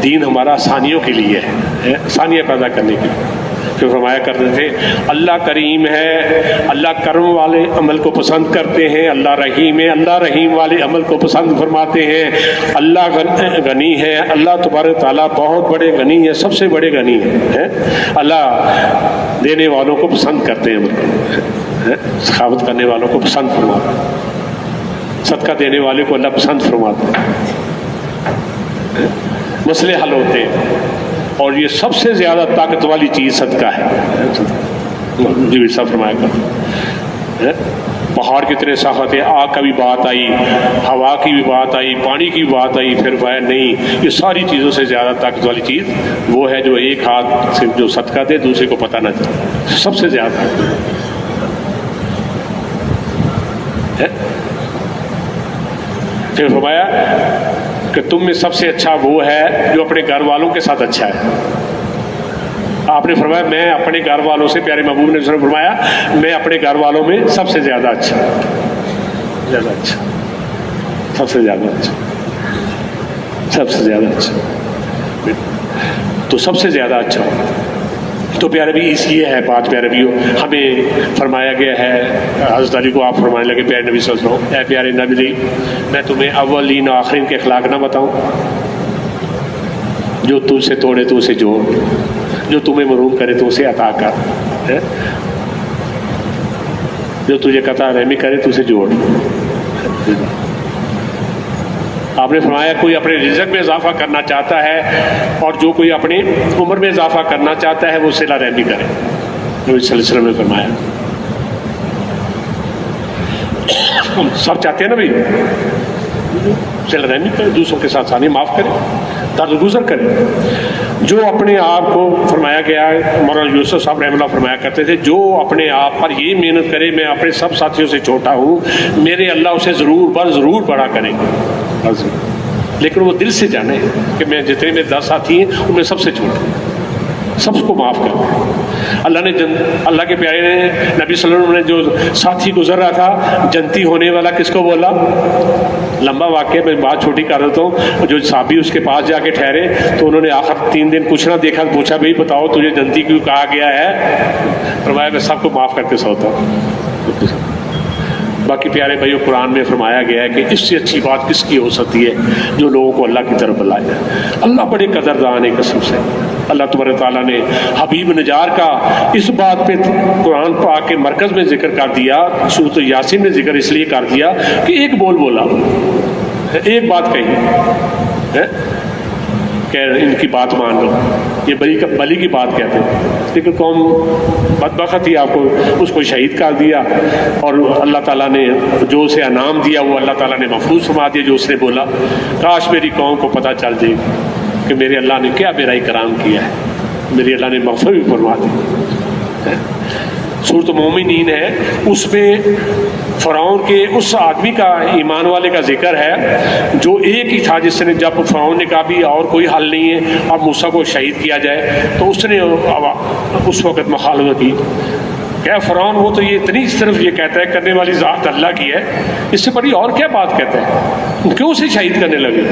دین ہمارا آسانیوں کے لیے ہے، آسانیاں پیدا کرنے کے لیے. پھر فرمایا کرتے تھے اللہ کریم ہے، اللہ کرم والے عمل کو پسند کرتے ہیں. اللہ رحیم ہے، اللہ رحیم والے عمل کو پسند فرماتے ہیں. اللہ غنی ہے، اللہ تبارک تعالیٰ بہت بڑے غنی ہے، سب سے بڑے غنی ہے. اللہ دینے والوں کو پسند کرتے ہیں، سخاوت کرنے والوں کو پسند فرماتے ہیں، صدقہ دینے والے کو اللہ پسند فرماتے ہیں، مسئلے حل ہوتے ہیں. اور یہ سب سے زیادہ طاقت والی چیز صدقہ ہے. جی صاحب فرمایا کر پہاڑ کتنے سخت ہے، آگ کا بھی بات آئی، ہوا کی بھی بات آئی، پانی کی بھی بات آئی. پھر وہ نہیں، یہ ساری چیزوں سے زیادہ طاقت والی چیز وہ ہے جو ایک ہاتھ سے جو صدقہ دے دوسرے کو پتہ نہ چلے، سب سے زیادہ. پھر فرمایا کہ تم میں سب سے اچھا وہ ہے جو اپنے گھر والوں کے ساتھ اچھا ہے. آپ نے فرمایا میں اپنے گھر والوں سے، پیارے محبوب نے فرمایا میں اپنے گھر والوں میں سب سے زیادہ اچھا، زیادہ اچھا، سب سے زیادہ اچھا، سب سے زیادہ اچھا. تو سب سے زیادہ اچھا. تو پیارے بھی اس لیے ہے بات، پیارے بھی ہمیں فرمایا گیا ہے. حضرت علی کو آپ فرمانے لگے پیارے نبی صلی اللہ علیہ وسلم، اے پیارے نبی میں تمہیں اولین و آخرین کے اخلاق نہ بتاؤں؟ جو تم سے توڑے تو اسے جوڑ، جو تمہیں محروم کرے تو اسے عطا کر، جو تجھے قطع رحمی کرے تو اسے جوڑ. آپ نے فرمایا کوئی اپنے رزق میں اضافہ کرنا چاہتا ہے اور جو کوئی اپنی عمر میں اضافہ کرنا چاہتا ہے وہ صلہ رحمی کرے. نبی صلی اللہ علیہ وسلم نے فرمایا ہم سب چاہتے ہیں نا بھائی صلہ رحمی کرے، دوسروں کے ساتھ ثانی معاف کرے، درگزر کرے. جو اپنے آپ کو فرمایا گیا ہے، مولانا یوسف صاحب رحمہ اللہ فرمایا کرتے تھے جو اپنے آپ پر یہ محنت کرے میں اپنے سب ساتھیوں سے چھوٹا ہوں، میرے اللہ اسے ضرور بڑا کرے. لیکن وہ دل سے جانے کہ میں جتنے میرے 10 ساتھی ہیں ان میں سب سے چھوٹا ہوں، سب کو معاف کر. اللہ نے اللہ کے پیارے نے نبی صلی اللہ علیہ وسلم نے جو ساتھی گزر رہا تھا جنتی ہونے والا کس کو بولا؟ لمبا واقعہ میں بات چھوٹی کر رہا ہوں. جو صحابی اس کے پاس جا کے ٹھہرے تو انہوں نے آخر 3 دن کچھ نہ دیکھا، پوچھا بھائی بتاؤ تجھے جنتی کیوں کہا گیا ہے؟ فرمایا میں سب کو معاف کر کے سوتا ہوں. باقی پیارے بھائیو قرآن میں فرمایا گیا ہے کہ اس سے اچھی بات کس کی ہو سکتی ہے جو لوگوں کو اللہ کی طرف بلائے. اللہ بڑے قدردان ہے قسم سے. اللہ تبارک تعالیٰ نے حبیب نجار کا اس بات پہ قرآن پاک کے مرکز میں ذکر کر دیا، سورۃ یاسین میں ذکر اس لیے کر دیا کہ ایک بول بولا، ایک بات کہی، کہ ان کی بات مان لو، یہ بلی کی بات کہتے ہیں، لیکن قوم بدبخت تھی، آپ کو اس کو شہید کر دیا، اور اللہ تعالیٰ نے جو اسے انعام دیا وہ اللہ تعالیٰ نے محفوظ فرما دیا۔ جو اس نے بولا کاش میری قوم کو پتہ چل جائے کہ میرے اللہ نے کیا میرا اکرام کیا ہے، میرے اللہ نے مغفرت بھی فرما دی۔ سورۃ مومنین ہے، اس میں فرعون کے اس آدمی کا، ایمان والے کا ذکر ہے جو ایک ہی تھا، جس نے جب فرعون نے کہا بھی اور کوئی حل نہیں ہے اب موسیٰ کو شہید کیا جائے، تو اس نے اس وقت مخالفت کی۔ کیا فرعون وہ تو یہ اتنی صرف یہ کہتا ہے کرنے والی ذات اللہ کی ہے، اس سے بڑی اور کیا بات کہتا ہے، کیوں اسے شہید کرنے لگے؟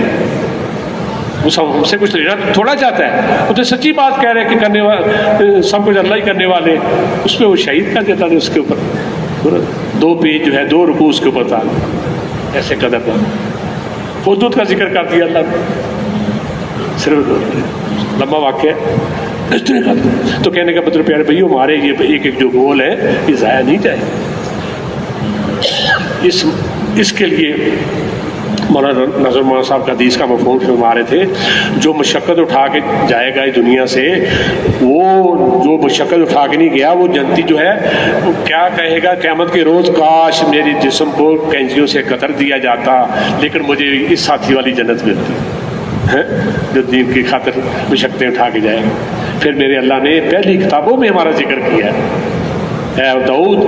وہ ہم سے کچھ لینا تھوڑا چاہتا ہے، وہ تو سچی بات کہہ رہے ہیں کہ کرنے والے سب کچھ اللہ ہی کرنے والے، اس میں وہ شہید کر دیتا ہے۔ اس کے اوپر 2 پیج جو ہے 2 رکوع اس کے اوپر تھا، ایسے قدر تھا۔ حدود کا ذکر کر دیا اللہ نے، صرف لمبا واقعہ اس طرح کا۔ تو کہنے کا مطلب پیارے بھائی ہمارے یہ ایک ایک جو گول ہے یہ ضائع نہیں جائے۔ اس کے لیے مولانا نظر مولانا صاحب کا حدیث کا مفہوم فرما رہے تھے، جو مشقت اٹھا کے جائے گا اس دنیا سے، وہ جو مشقت اٹھا کے نہیں گیا وہ جنتی جو ہے وہ کیا کہے گا قیامت کے روز، کاش میری جسم کو کینچیوں سے قطر دیا جاتا لیکن مجھے اس ساتھی والی جنت ملتی ہے جو دین کی خاطر مشقتیں اٹھا کے جائے۔ پھر میرے اللہ نے پہلی کتابوں میں ہمارا ذکر کیا ہے۔ اے داؤد،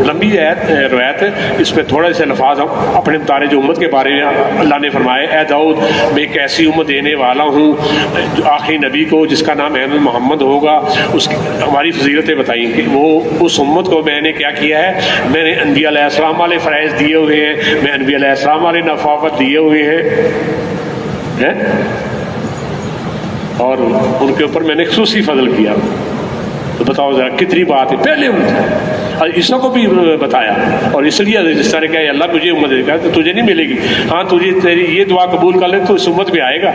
لمبی روایت ہے، اس میں تھوڑے سے الفاظ ہم اپنے متعلق جو امت کے بارے میں اللہ نے فرمایا، اے داؤد میں ایک ایسی امت دینے والا ہوں جو آخری نبی کو جس کا نام احمد محمد ہوگا، اس کی ہماری فضیلتیں بتائیں کہ وہ اس امت کو میں نے کیا کیا ہے، میں نے انبیاء علیہ السلام والے فرائض دیے ہوئے ہیں، میں انبیاء علیہ السلام والے نفافت دیے ہوئے ہیں، اور ان کے اوپر میں نے خصوصی فضل کیا۔ تو بتاؤ ذرا کتنی بات ہے، پہلے اور عیسیٰ کو بھی بتایا، اور اس لیے جس طرح کہ اللہ مجھے امت دے گا تو تجھے نہیں ملے گی، ہاں تجھے تیری یہ دعا قبول کر لے تو اس امت میں آئے گا،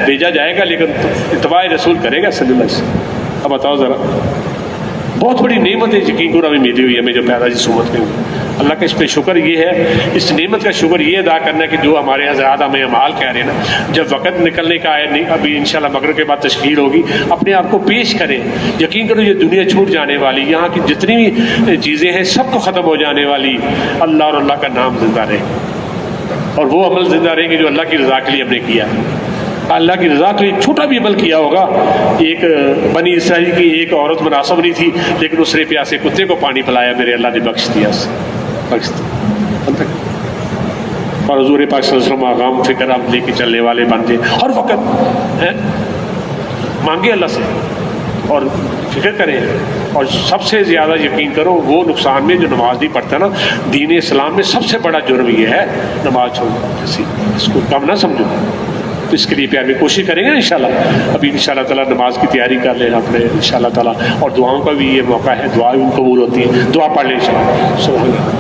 بھیجا جائے گا، لیکن اتباع رسول کرے گا صلی اللہ علیہ وسلم۔ اب بتاؤ ذرا، بہت بڑی نعمت ہے یقین کرو ہمیں ملی ہوئی ہے، ہمیں جو پیدا جس امت میں اللہ کا اس پہ شکر یہ ہے، اس نعمت کا شکر یہ ادا کرنا کہ جو ہمارے حضرات ہمیں اعمال کہہ رہے ہیں نا، جب وقت نکلنے کا ہے، ابھی انشاءاللہ مغرب کے بعد تشکیل ہوگی، اپنے آپ کو پیش کریں۔ یقین کرو یہ دنیا چھوٹ جانے والی، یہاں کی جتنی بھی چیزیں ہیں سب کو ختم ہو جانے والی، اللہ اور اللہ کا نام زندہ رہے، اور وہ عمل زندہ رہیں گے جو اللہ کی رضا کے لیے ہم نے کیا۔ اللہ کی رضا کے لیے چھوٹا بھی عمل کیا ہوگا، ایک بنی اسرائیل کی ایک عورت مناسب نہیں تھی لیکن اس نے پیاسے کتے کو پانی پلایا، میرے اللہ نے بخش دیا، بخش دیا۔ اور حضور پاک صلی اللہ علیہ وسلم آغام فکر آپ لے کے چلنے والے بن جائیں، ہر وقت مانگے اللہ سے اور فکر کریں، اور سب سے زیادہ یقین کرو وہ نقصان میں جو نماز نہیں پڑھتا نا، دین اسلام میں سب سے بڑا جرم یہ ہے نماز چھوڑنا، اس کو کم نہ سمجھو۔ تو اس کے لیے پیار میں کوشش کریں گے انشاءاللہ، ابھی انشاءاللہ تعالیٰ نماز کی تیاری کر لیں اپنے انشاءاللہ تعالیٰ، اور دعاؤں کا بھی یہ موقع ہے، دعا بھی قبول ہوتی ہے، دعا پڑھ لیں انشاءاللہ۔